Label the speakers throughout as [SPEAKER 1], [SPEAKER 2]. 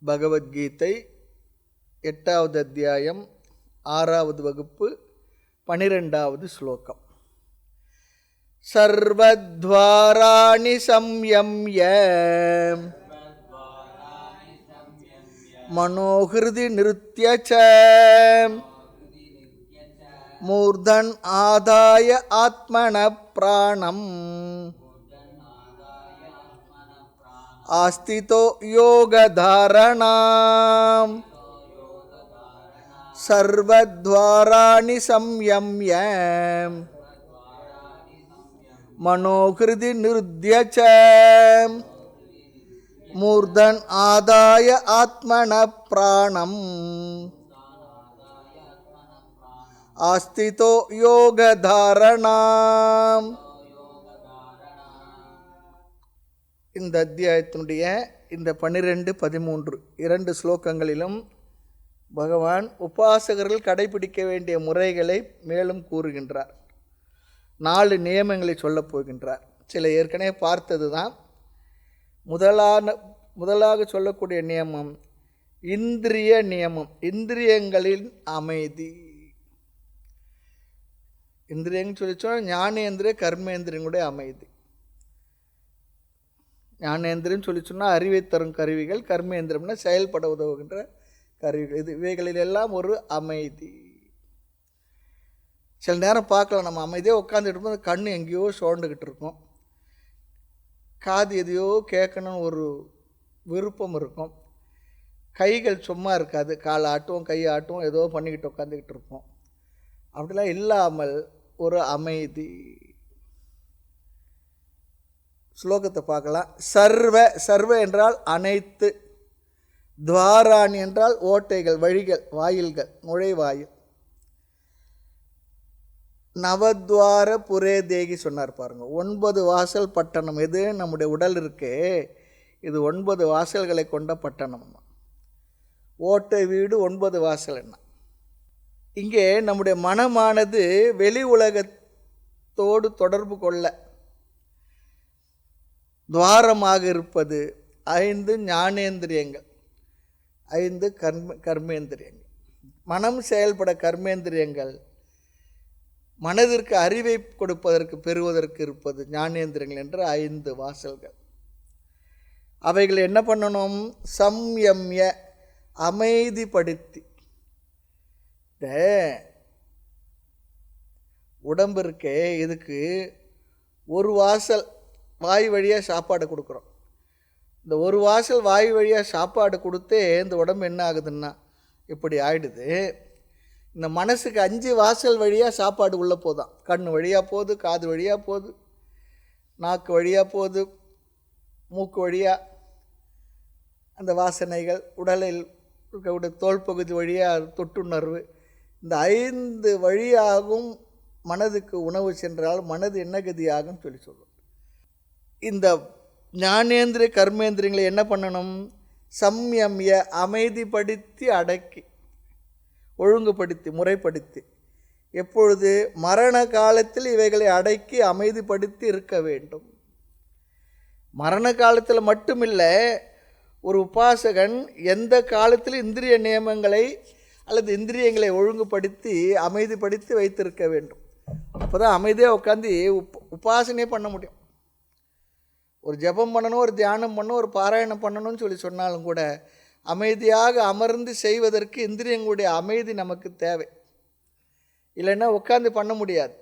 [SPEAKER 1] பகவத்கீதை 8வது அத்தியாயம் 6வது வகுப்பு 12வது ஸ்லோகம். சர்வத்வாராணி சம்யம்ய மனோஹிருதி நிருத்ய ச மூர்தன் ஆதாய ஆத்மன பிராணம் ஆஸ்திதோ யோகதாரணாம் சர்வத்வாராணி சம்யம்ய மனோஹிருதி நிருத்ய ச மூர்தன் ஆதாய ஆத்மன பிராணம் ஆஸ்திதோ யோகதாரணாம். இந்த அத்தியாயத்தினுடைய இந்த 12, 13 2 ஸ்லோகங்களிலும் பகவான் உபாசகர்கள் கடைபிடிக்க வேண்டிய முறைகளை மேலும் கூறுகின்றார். 4 நியமங்களை சொல்லப் போகின்றார். சில ஏற்கனவே பார்த்தது தான். முதலாக சொல்லக்கூடிய நியமம் இந்திரிய நியமம். இந்திரியங்களின் அமைதி. இந்திரியங்கள் சொல்லிச்சோன்னா ஞானேந்திரிய கர்மேந்திரியங்களுடைய அமைதி. ஞானேந்திரம் சொல்லி சொன்னால் அறிவை தரும் கருவிகள், கர்மேந்திரம்னா செயல்பட உதவுகின்ற கருவிகள். இவைகளில் எல்லாம் ஒரு அமைதி. சில நேரம் பார்க்கலாம், நம்ம அமைதியாக உட்காந்துட்டு போது கண் எங்கேயோ சோர்ந்துக்கிட்டு இருக்கும், காது எதையோ கேட்கணும்னு ஒரு விருப்பம் இருக்கும், கைகள் சும்மா இருக்காது, கால் ஆட்டுவோம் கை ஆட்டுவோம் ஏதோ பண்ணிக்கிட்டு உட்காந்துக்கிட்டு இருப்போம். அப்படிலாம் இல்லாமல் ஒரு அமைதி. ஸ்லோகத்தை பார்க்கலாம். சர்வ என்றால் அனைத்து, துவாராணி என்றால் ஓட்டைகள், வழிகள், வாயில்கள், நுழைவாயில். நவத்வார புரே தேகி சொன்னார் பாருங்க. 9 வாசல் பட்டணம். எது? நம்முடைய உடல் இருக்கே, இது 9 வாசல்களை கொண்ட பட்டணம். ஓட்டை வீடு 9 வாசல். என்ன இங்கே நம்முடைய மனமானது வெளி உலகத்தோடு தொடர்பு கொள்ள துவாரமாக இருப்பது 5 ஞானேந்திரியங்கள், 5 கர்மேந்திரியங்கள். மனம் செயல்பட கர்மேந்திரியங்கள், மனதிற்கு அறிவை கொடுப்பதற்கு பெறுவதற்கு இருப்பது ஞானேந்திரியங்கள் என்ற 5 வாசல்கள். அவைகள் என்ன பண்ணணும்? சம்யம்ய அமைதிப்படுத்தி. இந்த உடம்பு இருக்கே, இதுக்கு ஒரு வாசல் வாய் வழியாக சாப்பாடு கொடுக்குறோம். இந்த ஒரு வாசல் வாய் வழியாக சாப்பாடு கொடுத்தே இந்த உடம்பு என்ன ஆகுதுன்னா இப்படி ஆயிடுது. இந்த மனசுக்கு 5 வாசல் வழியாக சாப்பாடு உள்ளே போதான். கண் வழியாக போகுது, காது வழியாக போகுது, நாக்கு வழியாக போகுது, மூக்கு வழியாக அந்த வாசனைகள், உடலில் இருக்கக்கூடிய தோல் பகுதி வழியாக தொட்டுணர்வு, இந்த 5 வழியாகவும் மனதுக்கு உணவு சென்றால் மனது என்ன கதியாகும் சொல்லி சொல்லும். இந்த ஞானேந்திரிய கர்மேந்திரியங்களை என்ன பண்ணணும்? சம்யம்ய அமைதிப்படுத்தி, அடக்கி, ஒழுங்குபடுத்தி, முறைப்படுத்தி. எப்பொழுது? மரண காலத்தில் இவைகளை அடக்கி அமைதிப்படுத்தி இருக்க வேண்டும். மரண காலத்தில் மட்டுமில்லை, ஒரு உபாசகன் எந்த காலத்தில் இந்திரிய நியமங்களை அல்லது இந்திரியங்களை ஒழுங்குபடுத்தி அமைதிப்படுத்தி வைத்திருக்க வேண்டும். அப்போ தான் அமைதியாக உட்காந்து உபாசனையே பண்ண முடியும். ஒரு ஜபம் பண்ணணும், ஒரு தியானம் பண்ணணும், ஒரு பாராயணம் பண்ணணும்னு சொல்லி சொன்னாலும் கூட அமைதியாக அமர்ந்து செய்வதற்கு இந்திரியங்களுடைய அமைதி நமக்கு தேவை. இல்லைன்னா உட்காந்து பண்ண முடியாது.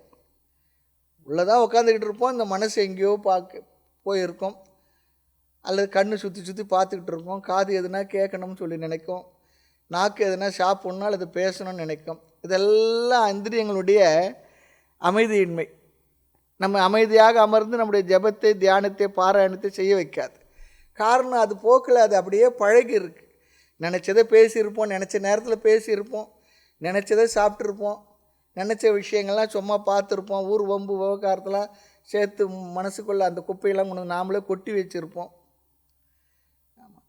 [SPEAKER 1] உள்ளதான் உட்காந்துக்கிட்டு இருப்போம், இந்த மனசு எங்கேயோ போயிருக்கோம், அல்லது கண்ணு சுற்றி பார்த்துக்கிட்டு இருக்கோம், காது எதுனா கேட்கணும்னு சொல்லி நினைக்கும், நாக்கு எதுனா சாப்பிட்ணும் அல்லது பேசணும்னு நினைக்கும். இதெல்லாம் இந்திரியங்களுடைய அமைதியின்மை. நம்ம அமைதியாக அமர்ந்து நம்முடைய ஜபத்தை, தியானத்தை, பாராயணத்தை செய்ய வைக்காது. காரணம், அது போக்கில் அது அப்படியே பழகி இருக்கு. நினச்சதை பேசியிருப்போம், நினச்ச நேரத்தில் பேசியிருப்போம், நினச்சதை சாப்பிட்ருப்போம், நினச்ச விஷயங்கள்லாம் சும்மா பார்த்துருப்போம், ஊர் வம்பு விவகாரத்தெலாம் சேர்த்து மனசுக்குள்ளே அந்த குப்பையெல்லாம் கொண்டு நாமளே கொட்டி வச்சுருப்போம். ஆமாம்,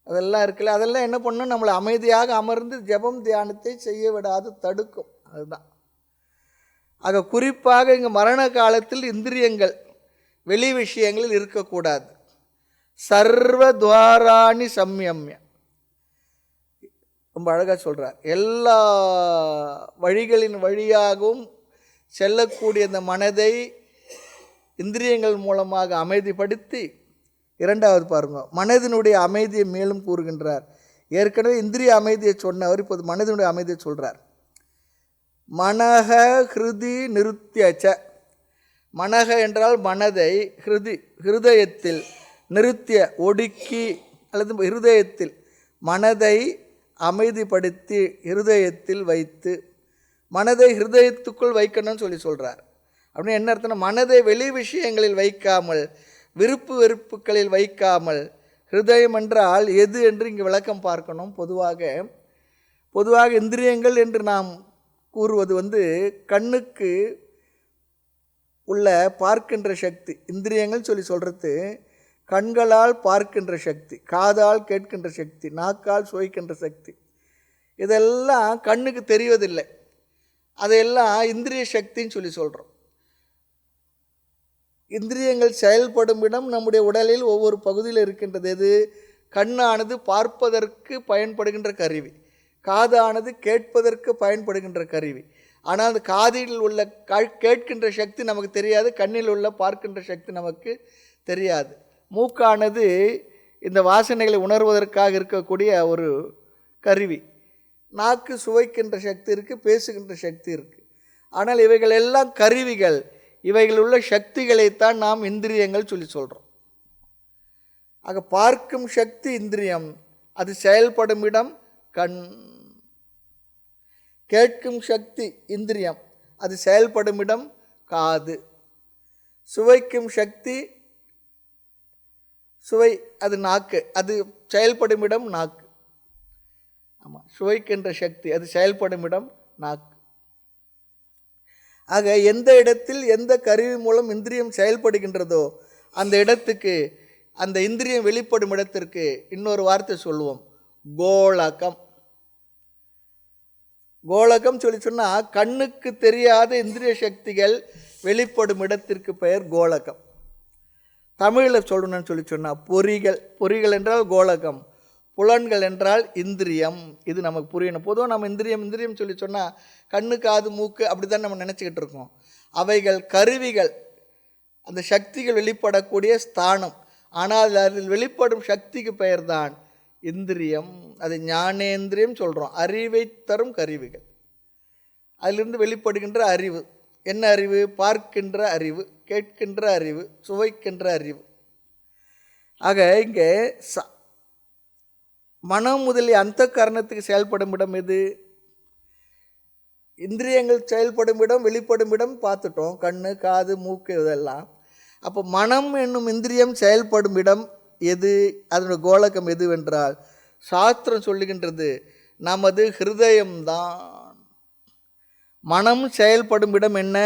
[SPEAKER 1] அதெல்லாம் இருக்குல்ல, அதெல்லாம் என்ன பண்ணணும்? நம்மளை அமைதியாக அமர்ந்து ஜபம் தியானத்தை செய்ய விடாது தடுக்கும். அதுதான். ஆக குறிப்பாக இங்கே மரண காலத்தில் இந்திரியங்கள் வெளி விஷயங்களில் இருக்கக்கூடாது. சர்வத்வாராணி சம்யம்ய. ரொம்ப அழகாக சொல்கிறார். எல்லா வழிகளின் வழியாகவும் செல்லக்கூடிய அந்த மனதை இந்திரியங்கள் மூலமாக அமைதிப்படுத்தி, இரண்டாவது பாருங்க, மனதினுடைய அமைதியை மேலும் கூறுகின்றார். ஏற்கனவே இந்திரிய அமைதியை சொன்னவர் இப்போது மனதினுடைய அமைதியை சொல்கிறார். மனக ஹிருதி நிருத்தியச்ச. மனக என்றால் மனதை, ஹிருதயத்தில், நிருத்திய ஒடுக்கி அல்லது ஹிருதயத்தில் மனதை அமைதிப்படுத்தி ஹிருதயத்தில் வைத்து, மனதை ஹிருதயத்துக்குள் வைக்கணும்னு சொல்கிறார். அப்படின்னு என்ன அர்த்தம்னா, மனதை வெளி விஷயங்களில் வைக்காமல், விருப்பு வெறுப்புகளில் வைக்காமல், ஹிருதயம் என்றால் எது என்று இங்கே விளக்கம் பார்க்கணும். பொதுவாக இந்திரியங்கள் என்று நாம் கூறுவது கண்ணுக்கு உள்ள பார்க்கின்ற சக்தி. இந்திரியங்கள் சொல்கிறது கண்களால் பார்க்கின்ற சக்தி, காதால் கேட்கின்ற சக்தி, நாக்கால் சுவைக்கின்ற சக்தி. இதெல்லாம் கண்ணுக்கு தெரிவதில்லை. அதையெல்லாம் இந்திரிய சக்தின்னு சொல்கிறோம். இந்திரியங்கள் செயல்படும் இடம் நம்முடைய உடலில் ஒவ்வொரு பகுதியில் இருக்கின்றது. எது? கண்ணானது பார்ப்பதற்கு பயன்படுகின்ற கருவி, காதானது கேட்பதற்கு பயன்படுகின்ற கருவி. ஆனால் அந்த காதில் உள்ள கேட்கின்ற சக்தி நமக்கு தெரியாது, கண்ணில் உள்ள பார்க்கின்ற சக்தி நமக்கு தெரியாது. மூக்கானது இந்த வாசனைகளை உணர்வதற்காக இருக்கக்கூடிய ஒரு கருவி. நாக்கு சுவைக்கின்ற சக்தி இருக்குது, பேசுகின்ற சக்தி இருக்குது. ஆனால் இவைகள் எல்லாம் கருவிகள். இவைகள் உள்ள சக்திகளைத்தான் நாம் இந்திரியங்கள் சொல்கிறோம். ஆக பார்க்கும் சக்தி இந்திரியம், அது செயல்படும் இடம் கண். கேட்கும் சக்தி இந்திரியம், அது செயல்படும் இடம் காது. சுவைக்கும் சக்தி சுவை, அது நாக்கு, அது செயல்படும் இடம் நாக்கு. ஆமாம், சுவைக்கின்ற சக்தி அது செயல்படும் இடம் நாக்கு. ஆக எந்த இடத்தில் எந்த கருவி மூலம் இந்திரியம் செயல்படுகின்றதோ அந்த இடத்துக்கு, அந்த இந்திரியம் வெளிப்படும் இடத்திற்கு இன்னொரு வார்த்தை சொல்லுவோம், கோலகம். கோலகம் சொன்னால் கண்ணுக்கு தெரியாத இந்திரிய சக்திகள் வெளிப்படும் இடத்திற்கு பெயர் கோலகம். தமிழில் சொல்லணும்னு சொன்னால் பொறிகள். பொறிகள் என்றால் கோலகம், புலன்கள் என்றால் இந்திரியம். இது நமக்கு புரியணும். பொதுவாக நம்ம இந்திரியம் சொன்னால் கண்ணு, காது, மூக்கு அப்படி தான் நம்ம நினச்சிக்கிட்டு இருக்கோம். அவைகள் கருவிகள், அந்த சக்திகள் வெளிப்படக்கூடிய ஸ்தானம். ஆனால் அதில் வெளிப்படும் சக்திக்கு பெயர் தான் இந்திரியம். அது ஞானேந்திரியம் சொல்கிறோம், அறிவை தரும் கருவிகள். அதிலிருந்து வெளிப்படுகின்ற அறிவு. என்ன அறிவு? பார்க்கின்ற அறிவு, கேட்கின்ற அறிவு, சுவைக்கின்ற அறிவு. ஆக இங்கே மனம் முதலிய அந்த காரணத்துக்கு செயல்படும் இடம் எது? இந்திரியங்கள் செயல்படும் இடம், வெளிப்படும் இடம் பார்த்துட்டோம், கண்ணு, காது, மூக்கு இதெல்லாம். அப்போ மனம் என்னும் இந்திரியம் செயல்படும் இடம் எது? அதனுடைய கோலகம் எதுவென்றால் சாஸ்திரம் சொல்லுகின்றது நமது ஹிருதயம்தான். மனம் செயல்படும் இடம் என்ன?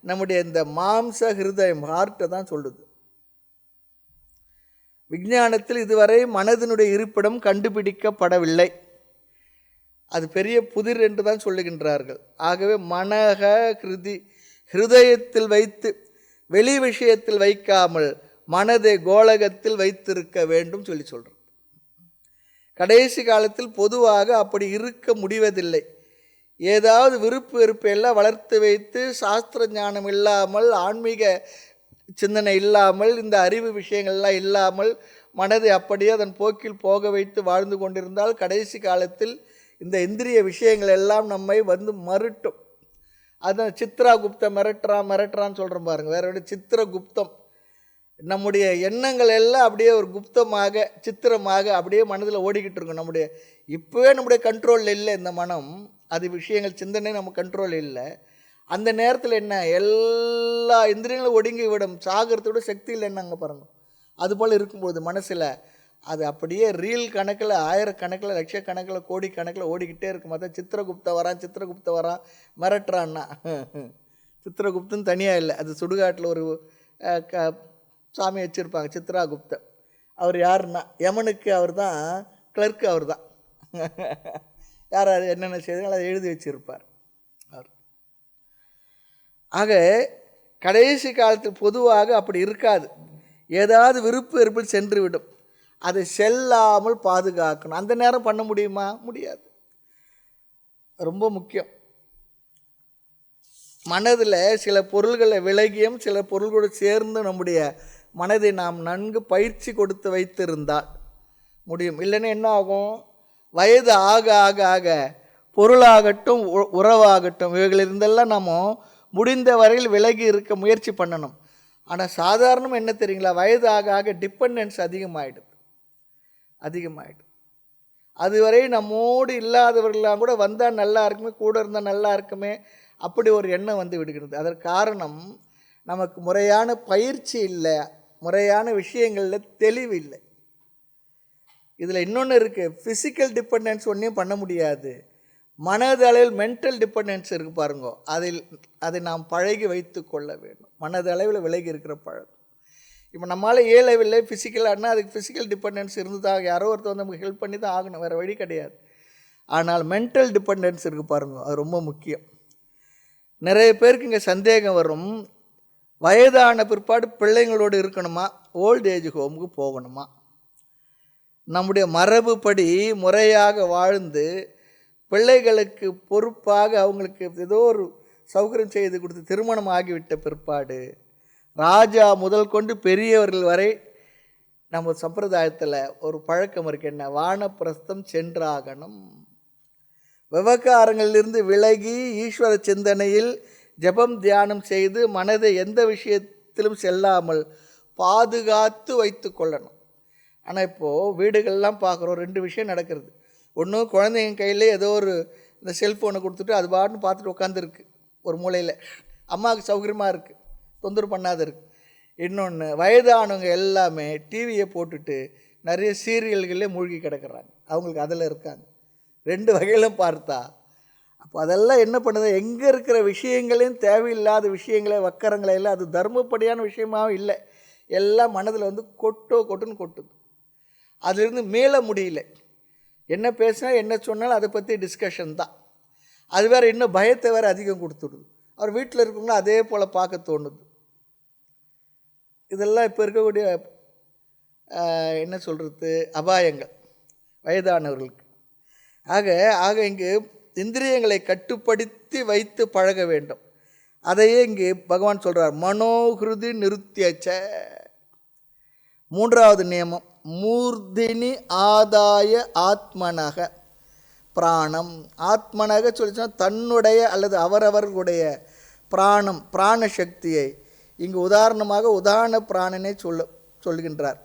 [SPEAKER 1] நம்முடைய இந்த மாம்ச ஹிருதயம், ஹார்ட்டை தான் சொல்லுது. விஞ்ஞானத்தில் இதுவரை மனதினுடைய இருப்பிடம் கண்டுபிடிக்கப்படவில்லை. அது பெரிய புதிர் என்று தான் சொல்லுகின்றார்கள். ஆகவே மனக ஹிருதயத்தில் வைத்து, வெளி விஷயத்தில் வைக்காமல் மனதை கோலகத்தில் வைத்திருக்க வேண்டும் சொல்கிறோம். கடைசி காலத்தில் பொதுவாக அப்படி இருக்க முடிவதில்லை. ஏதாவது விருப்பு வெறுப்பெல்லாம் வளர்த்து வைத்து, சாஸ்திர ஞானம் இல்லாமல், ஆன்மீக சிந்தனை இல்லாமல், இந்த அறிவு விஷயங்கள்லாம் இல்லாமல் மனதை அப்படியே அதன் போக்கில் போக வைத்து வாழ்ந்து கொண்டிருந்தால் கடைசி காலத்தில் இந்த இந்திரிய விஷயங்கள் எல்லாம் நம்மை மறுட்டும். அதுதான் சித்ராகுப்தம் மிரட்டுறான்னு சொல்கிறோம் பாருங்கள். வேற ஒரு சித்திரகுப்தம். நம்முடைய எண்ணங்கள் எல்லாம் அப்படியே ஒரு குப்தமாக, சித்திரமாக அப்படியே மனதில் ஓடிக்கிட்டு இருக்கும். இப்போவே நம்முடைய கண்ட்ரோலில் இல்லை இந்த மனம். அது விஷயங்கள் சிந்தனை நம்ம கண்ட்ரோல் இல்லை. அந்த நேரத்தில் என்ன, எல்லா இந்திரியங்களும் ஒடுங்கி விடும். சாகிறதோட சக்தி இல்லைன்னு அங்கே பாருங்கள். அதுபோல் இருக்கும்போது மனசில் அது அப்படியே ரீல் கணக்கில், ஆயிரக்கணக்கில், லட்சக்கணக்கில், கோடிக்கணக்கில் ஓடிக்கிட்டே இருக்கும். அதான் சித்திரகுப்த வரான் மிரட்டுறான்னா. சித்திரகுப்தன் தனியாக இல்லை, அது சுடுகாட்டில் ஒரு சாமி வச்சுருப்பாங்க, சித்ராகுப்தன். அவர் யாருன்னா யமனுக்கு அவர் தான் கிளர்க்கு. அவர் தான் யார் என்னென்ன செய்தாலும் அதை எழுதி வச்சுருப்பார் அவர். ஆக கடைசி காலத்தில் பொதுவாக அப்படி இருக்காது. ஏதாவது விருப்பு வெறுப்பில் சென்று விடும். அதை செல்லாமல் பாதுகாக்கணும். அந்த நேரம் பண்ண முடியுமா? முடியாது. ரொம்ப முக்கியம். மனதில் சில பொருள்களை விலகியும் சில பொருள்களோடு சேர்ந்து நம்முடைய மனதை நாம் நன்கு பயிற்சி கொடுத்து வைத்திருந்தால் முடியும். இல்லைன்னா என்ன ஆகும்? வயது ஆக ஆக ஆக பொருளாகட்டும் உறவாகட்டும் இவைகளிருந்தெல்லாம் நம்ம முடிந்த வரையில் விலகி இருக்க முயற்சி பண்ணணும். ஆனால் சாதாரணம் என்ன தெரியுங்களா? வயது ஆக ஆக டிபெண்டன்ஸ் அதிகமாகிடுது. அதுவரை நம்மோடு இல்லாதவர்களாம் கூட வந்தால் நல்லா இருக்குமே, கூட இருந்தால் நல்லா இருக்குமே, அப்படி ஒரு எண்ணம் வந்து விடுகிறது. அதற்கு காரணம் நமக்கு முறையான பயிற்சி இல்லை, முறையான விஷயங்களில் தெளிவு இல்லை. இதில் இன்னொன்று இருக்குது. ஃபிசிக்கல் டிபெண்டன்ஸ் ஒன்றையும் பண்ண முடியாது. மனதளவில் மென்டல் டிபெண்டன்ஸ் இருக்குது பாருங்க. அதை நாம் பழகி வைத்து கொள்ள வேண்டும். மனதளவில் விலகி இருக்கிற பழக்கம். இப்போ நம்மளால் இயலவில்லை ஃபிசிக்கலானா அதுக்கு ஃபிசிக்கல் டிபெண்டன்ஸ் இருந்து தான் யாரோ ஒருத்தர் வந்து நமக்கு ஹெல்ப் பண்ணி தான் ஆகணும், வேறு வழி கிடையாது. ஆனால் மென்டல் டிபெண்டன்ஸ் இருக்குது பாருங்க, அது ரொம்ப முக்கியம். நிறைய பேருக்கு இங்கே சந்தேகம் வரும், வயதான பிற்பாடு பிள்ளைங்களோடு இருக்கணுமா, ஓல்ட் ஏஜ் ஹோமுக்கு போகணுமா? நம்முடைய மரபுப்படி முறையாக வாழ்ந்து பிள்ளைகளுக்கு பொறுப்பாக அவங்களுக்கு ஏதோ ஒரு சௌகரியம் செய்து கொடுத்து திருமணம் ஆகிவிட்ட பிற்பாடு ராஜா முதல் கொண்டு பெரியவர்கள் வரை நம்ம சம்பிரதாயத்தில் ஒரு பழக்கம் இருக்குது. என்ன? வானப்பிரஸ்தம் சென்றாகணும். விவகாரங்களிலிருந்து விலகி ஈஸ்வர சிந்தனையில் ஜபம் தியானம் செய்து மனதை எந்த விஷயத்திலும் செல்லாமல் பாதுகாத்து வைத்து கொள்ளணும். ஆனால் இப்போது வீடுகள்லாம் பார்க்குறோம், 2 விஷயம் நடக்கிறது. ஒன்று, குழந்தைங்க கையில் ஏதோ ஒரு இந்த செல்ஃபோனை கொடுத்துட்டு அது பாட்டுன்னு பார்த்துட்டு உட்காந்துருக்கு ஒரு மூலையில், அம்மாவுக்கு சௌகரியமாக இருக்குது, தொந்தரவு பண்ணாத இருக்குது. இன்னொன்று, வயதானவங்க எல்லாமே டிவியை போட்டுட்டு நிறைய சீரியல்களே மூழ்கி கிடக்கிறாங்க, அவங்களுக்கு அதில் இருக்காங்க. 2 வகையிலும் பார்த்தா அப்போ அதெல்லாம் என்ன பண்ணுது? எங்கே இருக்கிற விஷயங்களையும் தேவையில்லாத விஷயங்களே வக்கரங்களை எல்லாம் அது தர்மப்படியான விஷயமாகவும் இல்லை, எல்லாம் மனதில் வந்து கொட்டுன்னு கொட்டுது. அதிலிருந்து மீள முடியல. என்ன பேசினா என்ன சொன்னாலும் அதை பற்றி டிஸ்கஷன் தான். அது வேறு இன்னும் பயத்தை வேறு அதிகம் கொடுத்துடுது. அவர் வீட்டில் இருக்கவங்களும் அதே போல் பார்க்க தோணுது. இதெல்லாம் இப்போ இருக்கக்கூடிய என்ன சொல்கிறது அபாயங்கள் வயதானவர்களுக்கு. ஆக இங்கு இந்திரியங்களை கட்டுப்படுத்தி வைத்து பழக வேண்டும். அதையே இங்கு பகவான் சொல்கிறார், மனோஹிருதி நிருத்தியச்ச. 3வது நியமம், மூர்தினி ஆதாய ஆத்மனக பிராணம். ஆத்மனக சொல்லிச்சோன்னா தன்னுடைய அல்லது அவரவர்களுடைய பிராணம், பிராண சக்தியை இங்கு உதாரணமாக உதாரண பிராணனை சொல்கின்றார்.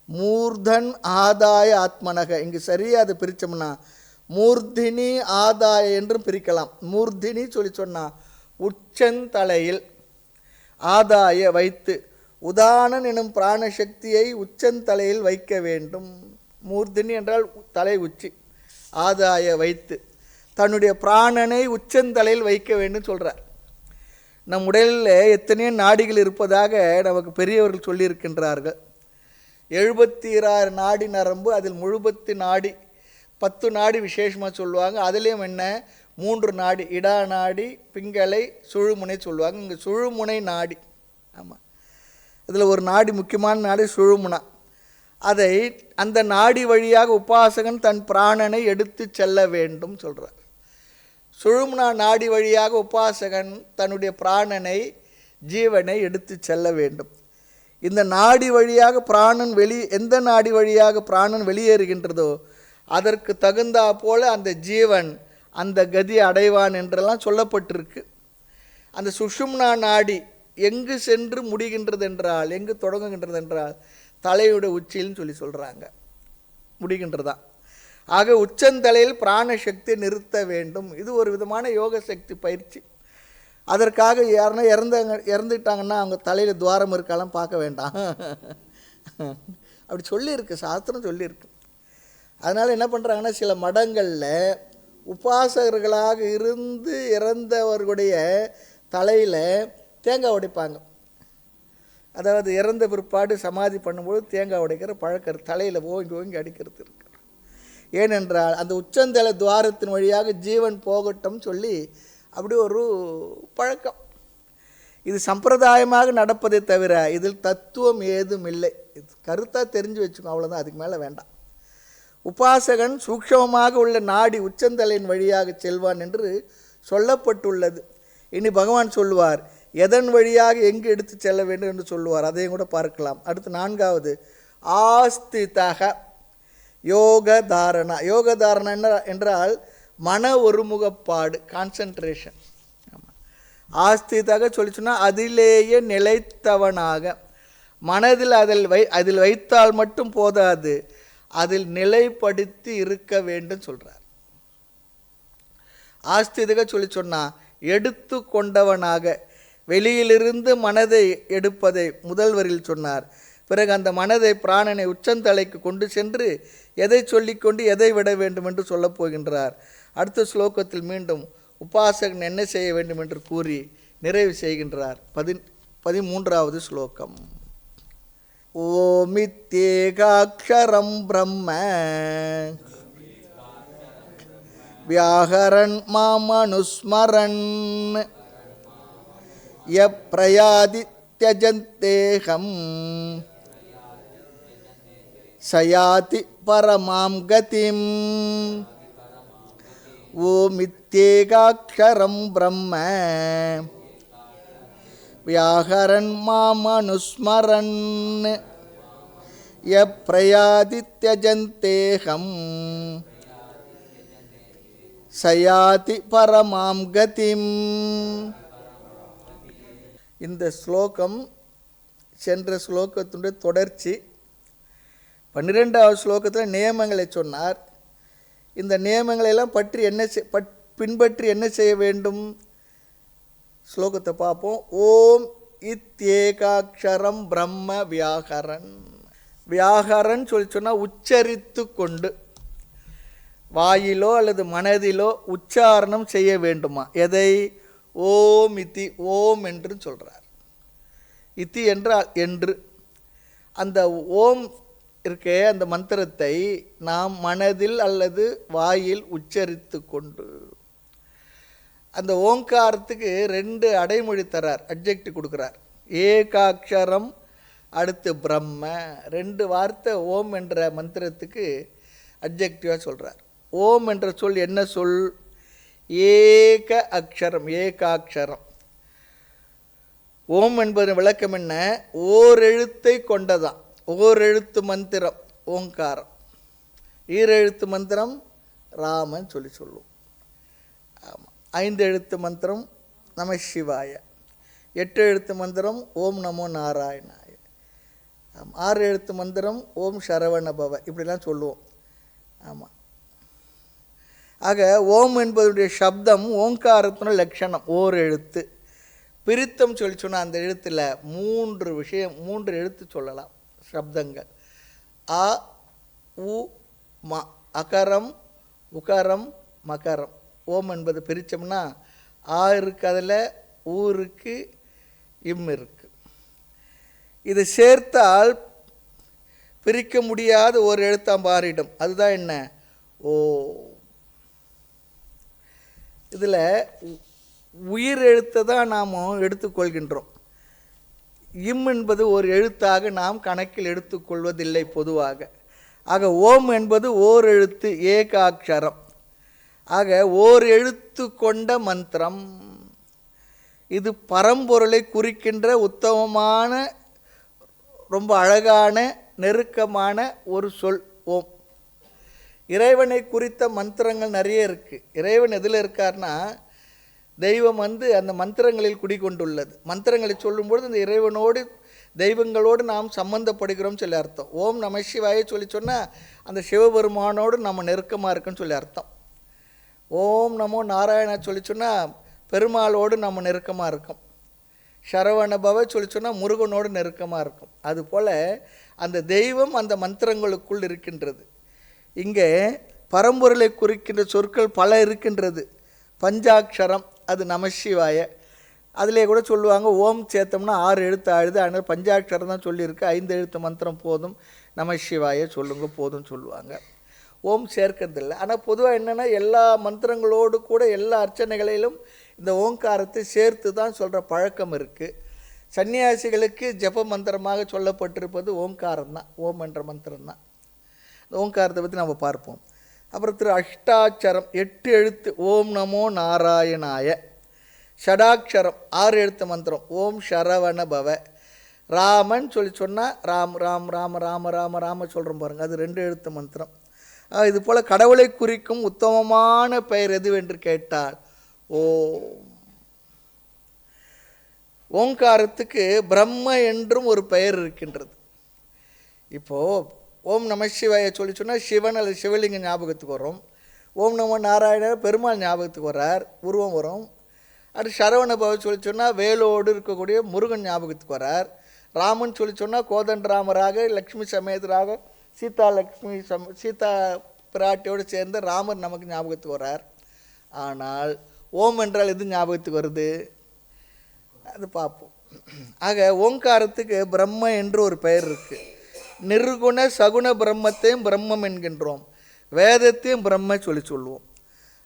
[SPEAKER 1] மூர்தன் ஆதாய ஆத்மனக. இங்கு சரியாக அது பிரித்தோம்னா மூர்தினி ஆதாய என்றும் பிரிக்கலாம். மூர்தினி சொல்லி சொன்னால் உச்சந்தலையில், ஆதாய வைத்து, உதாரணன் எனும் பிராணசக்தியை உச்சந்தலையில் வைக்க வேண்டும். மூர்தினி என்றால் தலை உச்சி, ஆதாய வைத்து தன்னுடைய பிராணனை உச்சந்தலையில் வைக்க வேண்டும் சொல்கிறார். நம் உடலில் எத்தனையோ நாடிகள் இருப்பதாக நமக்கு பெரியவர்கள் சொல்லியிருக்கின்றார்கள். 76 நாடி நரம்பு, அதில் முழுபத்து நாடி, 10 நாடி விசேஷமாக சொல்லுவாங்க. அதுலேயும் என்ன 3 நாடி, இடா நாடி, பிங்களை, சுழுமுனை சொல்லுவாங்க. இங்கே சுழுமுனை நாடி. ஆமாம், இதில் ஒரு நாடி, முக்கியமான நாடி சுழுமுனா. அதை அந்த நாடி வழியாக உபாசகன் தன் பிராணனை எடுத்து செல்ல வேண்டும் சொல்கிறார். சுழுமுனா நாடி வழியாக உபாசகன் தன்னுடைய பிராணனை, ஜீவனை எடுத்து செல்ல வேண்டும். இந்த நாடி வழியாக பிராணன் எந்த நாடி வழியாக பிராணன் வெளியேறுகின்றதோ அதற்கு தகுந்தா போல அந்த ஜீவன் அந்த கதி அடைவான் என்றெல்லாம் சொல்லப்பட்டிருக்கு. அந்த சுஷும்னா நாடி எங்கு சென்று முடிகின்றது என்றால், எங்கு தொடங்குகின்றது என்றால் தலையுடைய உச்சியில்னு சொல்கிறாங்க, முடிகின்றதான். ஆக உச்சந்தலையில் பிராணசக்தியை நிறுத்த வேண்டும். இது ஒரு விதமான யோக சக்தி பயிற்சி. அதற்காக யாருன்னா இறந்துட்டாங்கன்னா அவங்க தலையில் துவாரம் இருக்காலாம் பார்க்க வேண்டாம், அப்படி சொல்லியிருக்கு, சாஸ்திரம் சொல்லியிருக்கு. அதனால் என்ன பண்ணுறாங்கன்னா, சில மடங்களில் உபாசகர்களாக இருந்து இறந்தவர்களுடைய தலையில் தேங்காய் உடைப்பாங்க. அதாவது இறந்த பிற்பாடு சமாதி பண்ணும்போது தேங்காய் உடைக்கிற பழக்கம் தலையில் ஓங்கி அடிக்கிறது இருக்கு. ஏனென்றால் அந்த உச்சந்தலை துவாரத்தின் வழியாக ஜீவன் போகட்டும் சொல்லி அப்படி ஒரு பழக்கம். இது சம்பிரதாயமாக நடப்பதை தவிர இதில் தத்துவம் ஏதும் இல்லை. கருத்தாக தெரிஞ்சு வச்சுக்கோ, அவ்வளோதான், அதுக்கு மேலே வேண்டாம். உபாசகன் சூக்ஷமமாக உள்ள நாடி உச்சந்தலையின் வழியாக செல்வான் என்று சொல்லப்பட்டுள்ளது. இனி பகவான் சொல்லுவார் எதன் வழியாக எங்கு எடுத்து செல்ல வேண்டும் என்று சொல்லுவார். அதையும் கூட பார்க்கலாம். அடுத்து 4வது ஆஸ்திதக யோக தாரணா. யோக தாரணா என்றால் மன ஒருமுகப்பாடு, கான்சன்ட்ரேஷன். ஆஸ்திதக சொல்லி சொன்னால் அதிலேயே நிலைத்தவனாக, மனதில் அதில் வைத்தால் மட்டும் போதாது, அதில் நிலைப்படுத்தி இருக்க வேண்டும் சொல்கிறார். ஆஸ்திதக சொல்லி சொன்னால் எடுத்து கொண்டவனாக, வெளியிலிருந்து மனதை எடுப்பதை முதல்வரில் சொன்னார். பிறகு அந்த மனதை பிராணனை உச்சந்தலைக்கு கொண்டு சென்று எதை சொல்லிக்கொண்டு எதை விட வேண்டும் என்று சொல்லப் போகின்றார். அடுத்த ஸ்லோகத்தில் மீண்டும் உபாசகன் என்ன செய்ய வேண்டும் என்று கூறி நிறைவு செய்கின்றார். 13வது ஸ்லோகம். ஓமித்யேகாக்ஷரம் பிரம்ம வியாஹரன் மாமனுஸ்மரன் யப்ரயாதி த்யஜந்தேகம் சயாதி பரமாம் கதிம். ஓமித்யேகாக்ஷரம் பிரம்ம வியாஹரன் மாமனுஸ்மரன் யப்ரயாதி த்யஜந்தேகம் சயாதி பரமாம் கதிம். இந்த ஸ்லோகம் சென்ற ஸ்லோகத்தினுடைய தொடர்ச்சி. 12வது ஸ்லோகத்தில் நியமங்களை சொன்னார். இந்த நியமங்களெல்லாம் பின்பற்றி என்ன செய்ய வேண்டும்? ஸ்லோகத்தை பார்ப்போம். ஓம் இத்யேகாக்ஷரம் பிரம்ம வியாஹரன். வியாஹரன் சொல்லி சொன்னால் உச்சரித்து கொண்டு, வாயிலோ அல்லது மனதிலோ உச்சாரணம் செய்ய வேண்டுமா? எதை? ஓம் இத்தி, ஓம் என்று சொல்கிறார். இத்தி என்றால் என்று. அந்த ஓம் இருக்கே, அந்த மந்திரத்தை நாம் மனதில் அல்லது வாயில் உச்சரித்து கொண்டு, அந்த ஓங்காரத்துக்கு 2 அடைமொழி தரார், அட்ஜெக்டிவ் கொடுக்குறார். ஏகாட்சரம் அடுத்து பிரம்ம, 2 வார்த்தை ஓம் என்ற மந்திரத்துக்கு அட்ஜெக்டிவாக சொல்கிறார். ஓம் என்ற சொல் என்ன சொல்? ஏக அக்ஷரம், ஏகாட்சரம். ஓம் என்பதன் விளக்கம் என்ன? ஓரெழுத்தை கொண்டதான், ஓரெழுத்து மந்திரம் ஓங்காரம். ஈரெழுத்து மந்திரம் ராமன் சொல்லுவோம். ஆமாம். 5 எழுத்து மந்திரம் நம சிவாய. 8 எழுத்து மந்திரம் ஓம் நமோ நாராயணாய. 6 எழுத்து மந்திரம் ஓம் சரவண பவ. இப்படிலாம் சொல்லுவோம். ஆமாம். ஆக ஓம் என்பதுடைய சப்தம் ஓங்காரத்தின லட்சணம், ஓர் எழுத்து. பிரித்தம் சொல்லி சொன்னால் அந்த எழுத்தில் 3 எழுத்து சொல்லலாம், சப்தங்கள். அ உ ம, அகரம் உகரம் மகரம். ஓம் என்பது பிரித்தோம்னா ஆ இருக்கு, அதில் ஊ இருக்கு, இம் இருக்கு. இது சேர்த்தால் பிரிக்க முடியாத ஒரு எழுத்தாக மாறிடும். அதுதான் என்ன? ஓ. இதில் உயிர் எழுத்தை தான் நாம் எடுத்துக்கொள்கின்றோம். இம் என்பது ஒரு எழுத்தாக நாம் கணக்கில் எடுத்துக்கொள்வதில்லை பொதுவாக. ஆக ஓம் என்பது ஓர் எழுத்து, ஏகாட்சரம். ஆக ஓர் எழுத்து கொண்ட மந்திரம். இது பரம்பொருளை குறிக்கின்ற உத்தமமான, ரொம்ப அழகான, நெருக்கமான ஒரு சொல் ஓம். இறைவனை குறித்த மந்திரங்கள் நிறைய இருக்குது. இறைவன் எதில் இருக்கார்னா, தெய்வம் அந்த மந்திரங்களில் குடிகொண்டுள்ளது. மந்திரங்களை சொல்லும்பொழுது இந்த இறைவனோடு, தெய்வங்களோடு நாம் சம்பந்தப்படுகிறோம் சொல்லி அர்த்தம். ஓம் நம சிவாய சொல்லி சொன்னால் அந்த சிவபெருமானோடு நம்ம நெருக்கமாக இருக்குன்னு சொல்லி அர்த்தம். ஓம் நமோ நாராயணா சொல்லி சொன்னால் பெருமாளோடு நம்ம நெருக்கமாக இருக்கும். சரவண பவ சொல்லி சொன்னால் முருகனோடு நெருக்கமாக இருக்கும். அதுபோல் அந்த தெய்வம் அந்த மந்திரங்களுக்குள் இருக்கின்றது. இங்கே பரம்பொருளை குறிக்கின்ற சொற்கள் பல இருக்கின்றது. பஞ்சாட்சரம், அது நமசிவாய. அதிலே கூட சொல்லுவாங்க ஓம் சேர்த்தோம்னா 6 எழுத்து ஆழுது, அதனால் பஞ்சாட்சரம் தான் சொல்லியிருக்கு. 5 எழுத்து மந்திரம் போதும், நமசிவாய சொல்லுங்க போதும் சொல்லுவாங்க. ஓம் சேர்க்கறதில்லை. ஆனால் பொதுவாக என்னென்னா எல்லா மந்திரங்களோடு கூட எல்லா அர்ச்சனைகளிலும் இந்த ஓங்காரத்தை சேர்த்து தான் சொல்கிற பழக்கம் இருக்குது. சன்னியாசிகளுக்கு ஜப மந்திரமாக சொல்லப்பட்டிருப்பது ஓங்காரம் தான், ஓம் என்ற மந்திரம் தான். இந்த ஓங்காரத்தை பற்றி நம்ம பார்ப்போம். அப்புறம் திரு அஷ்டாட்சரம் 8 எழுத்து ஓம் நமோ நாராயணாய. ஷடாட்சரம் 6 எழுத்து மந்திரம் ஓம் சரவண பவ. ராமன் சொல்லி சொன்னால் ராம் ராம் ராம ராம ராம ராம சொல்கிறோம் பாருங்கள், அது 2 எழுத்து மந்திரம். இது போல் கடவுளை குறிக்கும் உத்தமமான பெயர் எதுவென்று கேட்டால் ஓம். ஓங்காரத்துக்கு பிரம்ம என்றும் ஒரு பெயர் இருக்கின்றது. இப்போது ஓம் நம சிவாய சொல்லி சொன்னால் சிவன் அல்லது சிவலிங்கம் ஞாபகத்துக்கு வரும். ஓம் நமோ நாராயணர் பெருமாள் ஞாபகத்துக்கு வர்றார், உருவம் வரும். அடுத்து சரவண பவ சொல்லி சொன்னால் வேலோடு இருக்கக்கூடிய முருகன் ஞாபகத்துக்கு வர்றார். ராமன் சொல்லி சொன்னால் கோதண்டராமராக லக்ஷ்மி சமேதராக சீதா பிராட்டியோடு சேர்ந்த ராமர் நமக்கு ஞாபகத்துக்கு வர்றார். ஆனால் ஓம் என்றால் எது ஞாபகத்துக்கு வருது, அது பார்ப்போம். ஆக ஓங்காரத்துக்கு பிரம்ம என்று ஒரு பெயர் இருக்குது. நிர்குண சகுண பிரம்மத்தையும் பிரம்மம் என்கின்றோம், வேதத்தையும் பிரம்ம சொல்லி சொல்லுவோம்.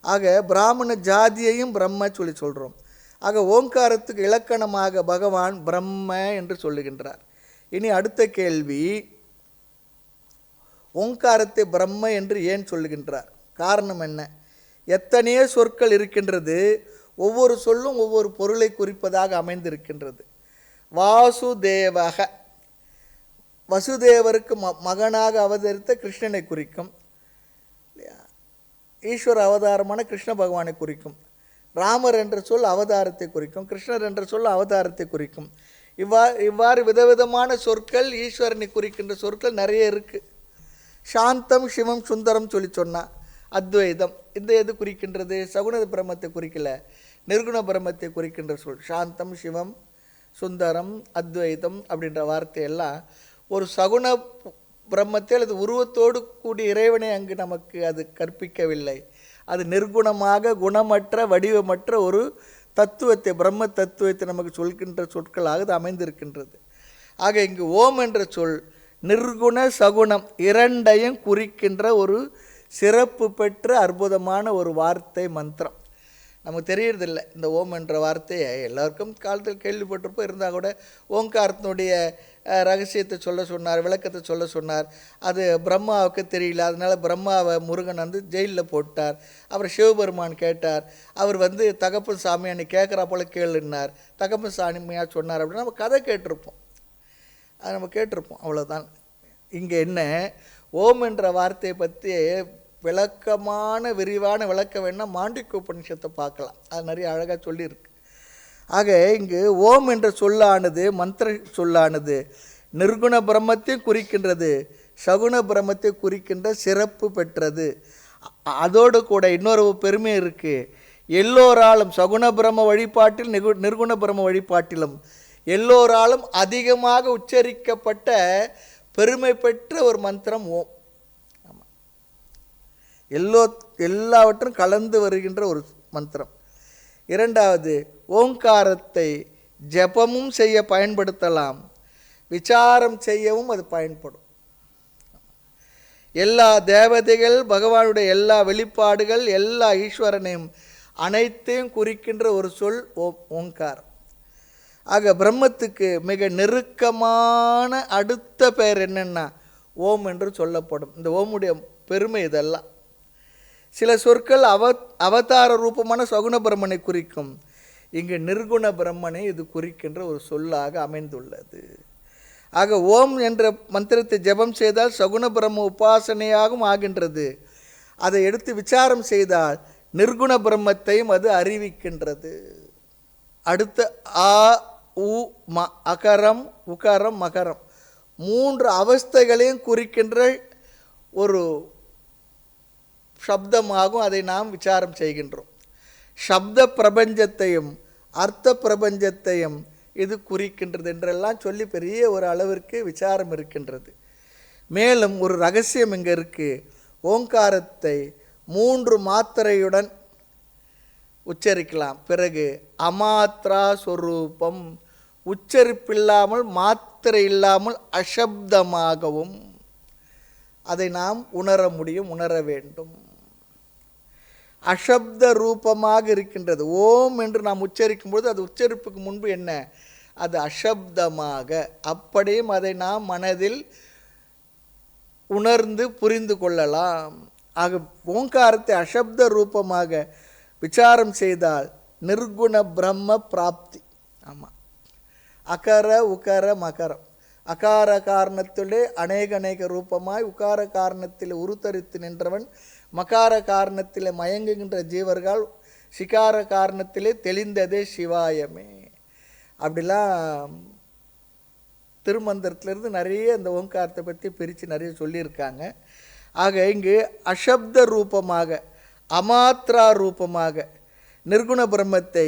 [SPEAKER 1] ஆக பிராமண ஜாதியையும் பிரம்ம சொல்லி சொல்கிறோம். ஆக ஓங்காரத்துக்கு இலக்கணமாக பகவான் பிரம்ம என்று சொல்லுகின்றார். இனி அடுத்த கேள்வி, ஓங்காரத்தை பிரம்ம என்று ஏன் சொல்லுகின்றார்? காரணம் என்ன? எத்தனையோ சொற்கள் இருக்கின்றது, ஒவ்வொரு சொல்லும் ஒவ்வொரு பொருளை குறிப்பதாக அமைந்திருக்கின்றது. வாசுதேவக வசுதேவருக்கு மகனாக அவதரித்த கிருஷ்ணனை குறிக்கும். ஈஸ்வர அவதாரமான கிருஷ்ண பகவானை குறிக்கும். ராமர் என்ற சொல் அவதாரத்தை குறிக்கும், கிருஷ்ணர் என்ற சொல் அவதாரத்தை குறிக்கும். இவ்வாறு விதவிதமான சொற்கள் ஈஸ்வரனை குறிக்கின்ற சொற்கள் நிறைய இருக்குது. சாந்தம் சிவம் சுந்தரம் சொல்லி சொன்னால் அத்வைதம், இந்த எது குறிக்கின்றது? சகுண பிரம்மத்தை குறிக்கல, நிர்குண பிரம்மத்தை குறிக்கின்ற சொல். சாந்தம் சிவம் சுந்தரம் அத்வைதம் அப்படின்ற வார்த்தையெல்லாம் ஒரு சகுண பிரம்மத்தை அல்லது உருவத்தோடு கூடிய இறைவனை அங்கு நமக்கு அது கற்பிக்கவில்லை. அது நிர்குணமாக குணமற்ற வடிவமற்ற ஒரு தத்துவத்தை, பிரம்ம தத்துவத்தை நமக்கு சொல்கின்ற சொற்களாக அது அமைந்திருக்கின்றது. ஆக இங்கு ஓம் என்ற சொல் நிர்குண சகுணம் இரண்டையும் குறிக்கின்ற ஒரு சிறப்பு பெற்ற அற்புதமான ஒரு வார்த்தை, மந்திரம். நமக்கு தெரியறதில்லை இந்த ஓம் என்ற வார்த்தையை. எல்லாருக்கும் காலத்தில் கேள்விப்பட்டிருப்போம், இருந்தால் கூட ஓங்காரத்தினுடைய ரகசியத்தை சொல்ல சொன்னார், விளக்கத்தை சொல்ல சொன்னார். அது பிரம்மாவுக்கு தெரியல, அதனால் பிரம்மாவை முருகன் வந்து ஜெயிலில் போட்டார். அப்புறம் சிவபெருமான் கேட்டார், அவர் வந்து தகப்பன் சாமி அன்னை கேட்குறா போல கேளுன்னார், தகப்பன் சாமியாக சொன்னார் அப்படின்னு நம்ம கதை கேட்டிருப்போம், அது நம்ம கேட்டிருப்போம், அவ்வளோதான். இங்கே என்ன, ஓம் என்ற வார்த்தையை பற்றி விளக்கமான விரிவான விளக்கம் வேணால் மாண்டிக்க உபநிஷத்தை பார்க்கலாம், அது நிறைய அழகாக சொல்லியிருக்கு. ஆக இங்கு ஓம் என்ற சொல்லானது, மந்திர சொல்லானது நிர்குண பிரம்மத்தையும் குறிக்கின்றது, சகுண பிரம்மத்தை குறிக்கின்ற சிறப்பு பெற்றது. அதோடு கூட இன்னொரு பெருமை இருக்குது. எல்லோராலும் சகுண பிரம்ம வழிபாட்டில் நிர்குண பிரம்ம வழிபாட்டிலும் எல்லோராலும் அதிகமாக உச்சரிக்கப்பட்ட பெருமை பெற்ற ஒரு மந்திரம் ஓம். ஆமாம், எல்லாவற்றும் கலந்து வருகின்ற ஒரு மந்திரம். இரண்டாவது, ஓங்காரத்தை ஜபமும் செய்ய பயன்படுத்தலாம், விசாரம் செய்யவும் அது பயன்படும். எல்லா தேவதைகள், பகவானுடைய எல்லா வெளிப்பாடுகள், எல்லா ஈஸ்வரனையும் அனைத்தையும் குறிக்கின்ற ஒரு சொல் ஓங்காரம். ஆக பிரம்மத்துக்கு மிக நெருக்கமான அடுத்த பெயர் என்னென்னா ஓம் என்று சொல்லப்படும். இந்த ஓமுடைய பெருமை இதெல்லாம். சில சொற்கள் அவதார ரூபமான சகுண பிரம்மனை குறிக்கும், இங்கு நிர்குண பிரம்மனை இது குறிக்கின்ற ஒரு சொல்லாக அமைந்துள்ளது. ஆக ஓம் என்ற மந்திரத்தை ஜெபம் செய்தால் சகுண பிரம்ம உபாசனையாகவும் ஆகின்றது. அதை எடுத்து விசாரம் செய்தால் நிர்குண பிரம்மத்தையும் அது அறிவிக்கின்றது. அடுத்த ஆ உ ம, அகரம் உகரம் மகரம், 3 அவஸ்தைகளையும் குறிக்கின்ற ஒரு சப்தமாகும். அதை நாம் விசாரம் செய்கின்றோம். சப்த பிரபஞ்சத்தையும் அர்த்த பிரபஞ்சத்தையும் இது குறிக்கின்றது என்றெல்லாம் சொல்லி பெரிய ஒரு அளவிற்கு விசாரம் இருக்கின்றது. மேலும் ஒரு ரகசியம் இங்கே இருக்குது. ஓங்காரத்தை 3 மாத்திரையுடன் உச்சரிக்கலாம். பிறகு அமாத்ரா சொரூபம், உச்சரிப்பில்லாமல் மாத்திரை இல்லாமல் அசப்தமாகவும் அதை நாம் உணர முடியும், உணர வேண்டும். அசப்த ரூபமாக இருக்கின்றது. ஓம் என்று நாம் உச்சரிக்கும் பொழுது அது உச்சரிப்புக்கு முன்பு என்ன, அது அசப்தமாக, அப்படியும் அதை நாம் மனதில் உணர்ந்து புரிந்து கொள்ளலாம். ஆக ஓங்காரத்தை அசப்த ரூபமாக விசாரம் செய்தால் நிர்குண பிரம்ம பிராப்தி. ஆமாம், அகர உகர மகரம், அகார காரணத்திலே அநேக ரூபமாய் உகார காரணத்தில் உருத்தரித்து நின்றவன், மகார காரணத்திலே மயங்குகின்ற ஜீவர்கள், சிகார காரணத்திலே தெளிந்ததே சிவாயமே. அப்படிலாம் திருமந்திரத்திலிருந்து நிறைய இந்த ஓங்காரத்தை பற்றி பிரித்து நிறைய சொல்லியிருக்காங்க. ஆக இங்கு அசப்த ரூபமாக அமாத்ரா ரூபமாக நிர்குண பிரம்மத்தை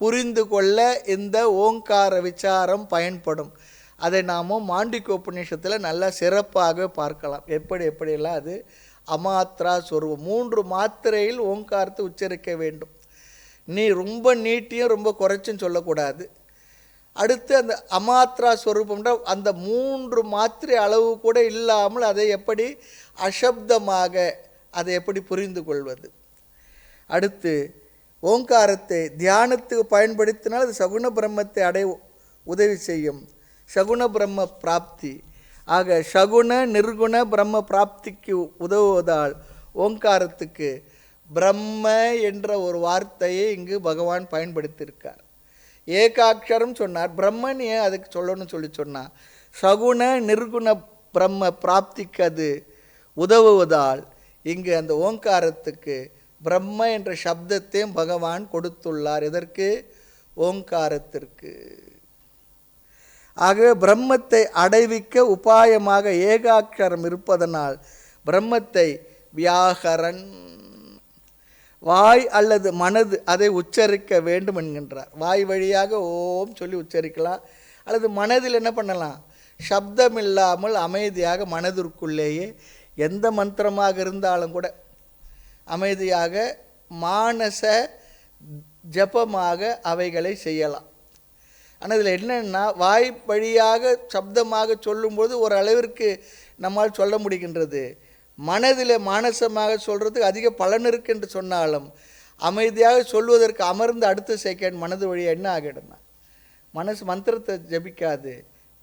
[SPEAKER 1] புரிந்து கொள்ள இந்த ஓங்கார விசாரம் பயன்படும். அதை நாம் மாண்டிக்க உபநிஷத்தில் நல்லா சிறப்பாக பார்க்கலாம். எப்படியெல்லாம் அது அமாத்ரா சொருவம், 3 மாத்திரையில் ஓங்காரத்தை உச்சரிக்க வேண்டும். நீ ரொம்ப நீட்டியும் ரொம்ப குறைச்சும் சொல்லக்கூடாது. அடுத்து அந்த அமாத்ரா ஸ்வரூபம்ன்ற அந்த 3 மாத்திரை அளவு கூட இல்லாமல் அதை எப்படி அசப்தமாக அதை எப்படி புரிந்து கொள்வது. அடுத்து ஓங்காரத்தை தியானத்துக்கு பயன்படுத்தினால் அது சகுண பிரம்மத்தை அடைய உதவி செய்யும், சகுண பிரம்ம பிராப்தி. ஆக சகுண நிர்குண பிரம்ம பிராப்திக்கு உதவுவதால் ஓங்காரத்துக்கு பிரம்ம என்ற ஒரு வார்த்தையை இங்கு பகவான் பயன்படுத்தியிருக்கார். ஏகாட்சரம் சொன்னார், பிரம்மன் ஏன் அதுக்கு சொல்லணும்னு சொல்லி சொன்னார். சகுண நிர்குண பிரம்ம பிராப்திக்கு அது உதவுவதால் இங்கு அந்த ஓங்காரத்துக்கு பிரம்ம என்ற சப்தத்தையும் பகவான் கொடுத்துள்ளார். எதற்கு? ஓங்காரத்திற்கு. ஆகவே பிரம்மத்தை அடைவிக்க உபாயமாக ஏகாட்சரம் இருப்பதனால் பிரம்மத்தை வியாகரன், வாய் அல்லது மனது அதை உச்சரிக்க வேண்டும் என்கின்றார். வாய் வழியாக ஓம் சொல்லி உச்சரிக்கலாம், அல்லது மனதில் என்ன பண்ணலாம், சப்தம் இல்லாமல் அமைதியாக மனதிற்குள்ளேயே எந்த மந்திரமாக இருந்தாலும் கூட அமைதியாக மானச ஜபமாக அவைகளை செய்யலாம். ஆனால் இதில் என்னென்னா, வாய் வழியாக சப்தமாக சொல்லும்போது ஒரு அளவிற்கு நம்மால் சொல்ல முடிகின்றது. மனதில் மானசமாக சொல்கிறதுக்கு அதிக பலன் இருக்கு என்று சொன்னாலும் அமைதியாக சொல்வதற்கு அமர்ந்து அடுத்த செகண்ட் மனது வழியாக என்ன ஆகிடும்னா, மனசு மந்திரத்தை ஜபிக்காது,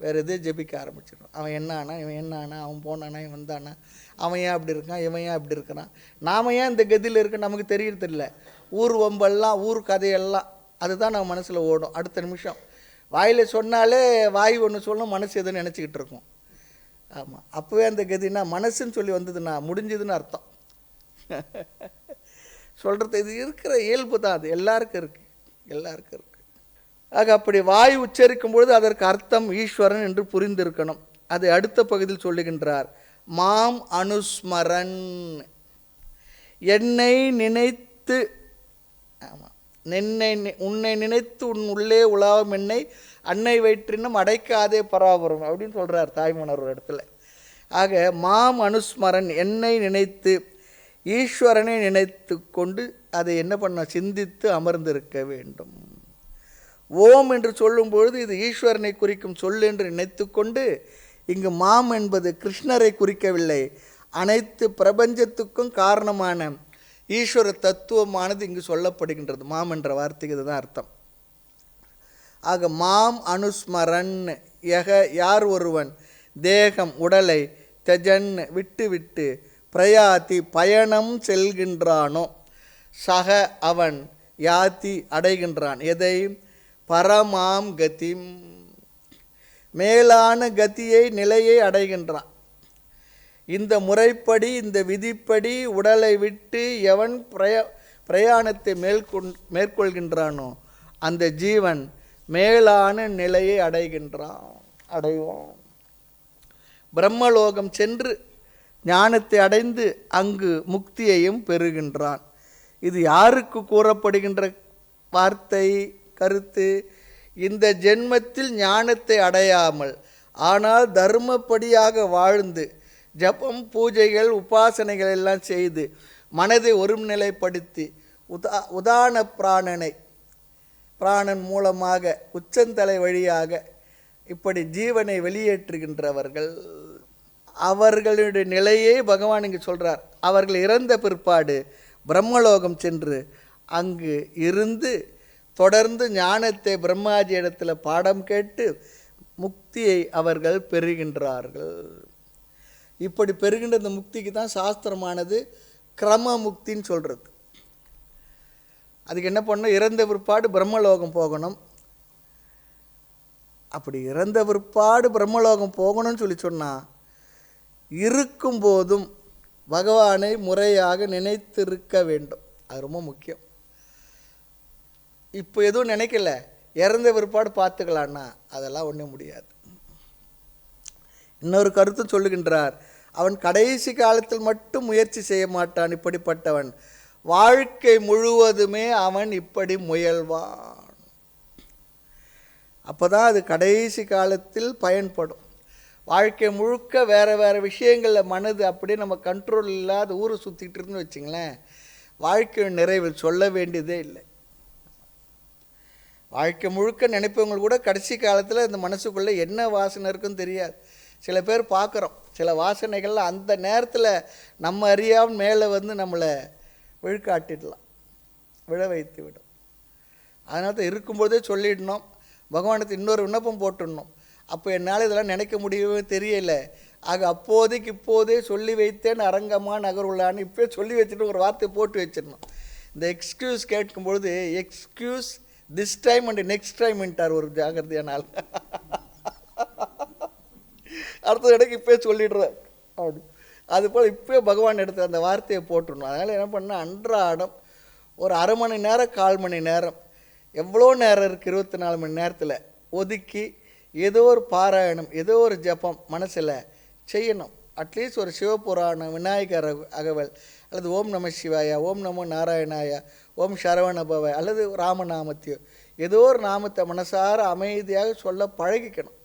[SPEAKER 1] வேறு எதே ஜபிக்க ஆரம்பிச்சிடும். அவன் என்ன ஆனா, இவன் என்ன ஆனா, அவன் போனானா, இவன் வந்தானா, அவன் ஏன் அப்படி இருக்கான், இவன் ஏன் அப்படி இருக்கிறான், நாம் ஏன் இந்த கதியில் இருக்க நமக்கு தெரியறதில்ல. ஊர் வம்பெல்லாம் ஊர் கதையெல்லாம் அதுதான் நம்ம மனசில் ஓடும். அடுத்த நிமிஷம் வாயில் சொன்னாலே வாய் ஒன்று சொல்லணும், மனசு எதுன்னு நினச்சிக்கிட்டு இருக்கும். ஆமாம், அப்போவே அந்த கதினா மனசுன்னு சொல்லி வந்ததுன்னா முடிஞ்சதுன்னு அர்த்தம். சொல்கிறது இது இருக்கிற இயல்பு தான், அது எல்லாருக்கும் இருக்குது, எல்லாருக்கும் இருக்குது. ஆக அப்படி வாய் உச்சரிக்கும் பொழுது அதற்கு அர்த்தம் ஈஸ்வரன் என்று புரிந்திருக்கணும். அதை அடுத்த பகுதியில் சொல்லுகின்றார். மாம் அனுஸ்மரன், என்னை நினைத்து, ஆமாம், உன்னை நினைத்து உன் உள்ளே உலாவும் என்னை அன்னை வயிற்றினும் அடைக்காதே பராபரம் அப்படின்னு சொல்கிறார் தாய்மன்னர் ஒரு இடத்துல. ஆக மாம் அனுஸ்மரன், என்னை நினைத்து ஈஸ்வரனை நினைத்து கொண்டு அதை என்ன பண்ண, சிந்தித்து அமர்ந்திருக்க வேண்டும். ஓம் என்று சொல்லும்பொழுது இது ஈஸ்வரனை குறிக்கும் சொல் என்று நினைத்து கொண்டு, இங்கு மாம் என்பது கிருஷ்ணரை குறிக்கவில்லை, அனைத்து பிரபஞ்சத்துக்கும் காரணமான ஈஸ்வர தத்துவமானது இங்கு சொல்லப்படுகின்றது. மாம் என்ற வார்த்தைக்கு இதுதான் அர்த்தம். ஆக மாம் அனுஸ்மரன் யக, யார் ஒருவன் தேகம் உடலை தஜன் விட்டு பிரயாதி பயணம் செல்கின்றானோ, சக அவன் யாதி அடைகின்றான், எதை, பரமாம் கதிம் மேலான கதியை நிலையை அடைகின்றான். இந்த முறைப்படி இந்த விதிப்படி உடலை விட்டு எவன் பிரயாணத்தை மேற்கொள்கின்றானோ அந்த ஜீவன் மேலான நிலையை அடைவான். பிரம்மலோகம் சென்று ஞானத்தை அடைந்து அங்கு முக்தியையும் பெறுகின்றான். இது யாருக்கு கூறப்படுகின்ற வார்த்தை, கருத்து? இந்த ஜென்மத்தில் ஞானத்தை அடையாமல் ஆனால் தர்மப்படியாக வாழ்ந்து ஜபம் பூஜைகள் உபாசனைகள் எல்லாம் செய்து மனதை ஒருநிலைப்படுத்தி உதான பிராணன் மூலமாக உச்சந்தலை வழியாக இப்படி ஜீவனை வெளியேற்றுகின்றவர்கள், அவர்களுடைய நிலையை பகவான் இங்கு சொல்கிறார். அவர்கள் இறந்த பிற்பாடு பிரம்மலோகம் சென்று அங்கு இருந்து தொடர்ந்து ஞானத்தை பிரம்மாஜி இடத்துல பாடம் கேட்டு முக்தியை அவர்கள் பெறுகின்றார்கள். இப்படி பெறுகின்ற இந்த முக்திக்கு தான் சாஸ்திரமானது கிரம முக்தின்னு சொல்கிறது. அதுக்கு என்ன பண்ணணும்? இறந்த பிற்பாடு பிரம்மலோகம் போகணும். அப்படி இறந்த பிற்பாடு பிரம்மலோகம் போகணும்னு சொல்லி சொன்னால் இருக்கும்போதும் பகவானை முறையாக நினைத்திருக்க வேண்டும். அது ரொம்ப முக்கியம். இப்போ எதுவும் நினைக்கல, இறந்த பிற்பாடு பார்த்துக்கலான்னா அதெல்லாம் ஒன்றும் முடியாது. இன்னொரு கருத்து சொல்லுகின்றார், அவன் கடைசி காலத்தில் மட்டும் முயற்சி செய்ய மாட்டான். இப்படிப்பட்டவன் வாழ்க்கை முழுவதுமே அவன் இப்படி முயல்வான். அப்போ தான் அது கடைசி காலத்தில் பயன்படும். வாழ்க்கை முழுக்க வேறு வேறு விஷயங்களில் மனது அப்படியே நம்ம கண்ட்ரோல் இல்லாத ஊரை சுற்றிக்கிட்டு இருக்குன்னு வச்சிங்களேன், வாழ்க்கை நிறைவில் சொல்ல வேண்டியதே இல்லை. வாழ்க்கை முழுக்க நினைப்பவங்க கூட கடைசி காலத்தில் இந்த மனசுக்குள்ளே என்ன வாசனை இருக்குன்னு தெரியாது. சில பேர் பார்க்குறோம், சில வாசனைகள்லாம் அந்த நேரத்தில் நம்ம அறியாமல் மேலே வந்து நம்மளை விழுக்காட்டிடலாம், விழ வைத்து விடும். அதனால தான் இருக்கும்போதே சொல்லிடணும், பகவானுக்கு இன்னொரு விண்ணப்பம் போட்டுடணும். அப்போ என்னால் இதெல்லாம் நினைக்க முடியவே தெரியல, ஆக அப்போதைக்கு இப்போதே சொல்லி வைத்தேன் அரங்கமாக நகருள்ளான்னு இப்போ சொல்லி வச்சுட்டு ஒரு வார்த்தையை போட்டு வச்சிடணும். இந்த எக்ஸ்கியூஸ் கேட்கும்பொழுது excuse this time and next டைம்ட்டார் ஒரு ஜாகிரதையான ஆள். அடுத்த இடைக்கு இப்போ சொல்லிடுறார் அப்படி. அதுபோல் இப்போ பகவான் எடுத்து அந்த வார்த்தையை போட்டுடணும். அதனால் என்ன பண்ணால் அன்றாடம் ஒரு அரை மணி நேரம் 1/4 மணி நேரம், எவ்வளோ நேரம் இருக்குது 24 மணி நேரத்தில் ஒதுக்கி ஏதோ ஒரு பாராயணம், ஏதோ ஒரு ஜபம் மனசில் செய்யணும். அட்லீஸ்ட் ஒரு சிவபுராணம், விநாயகர் அகவல், அல்லது ஓம் நம சிவாயா, ஓம் நமோ நாராயணாயா, ஓம் சரவணபவ, அல்லது ராமநாமத்தையோ ஏதோ ஒரு நாமத்தை மனசார அமைதியாக சொல்ல பழகிக்கணும்,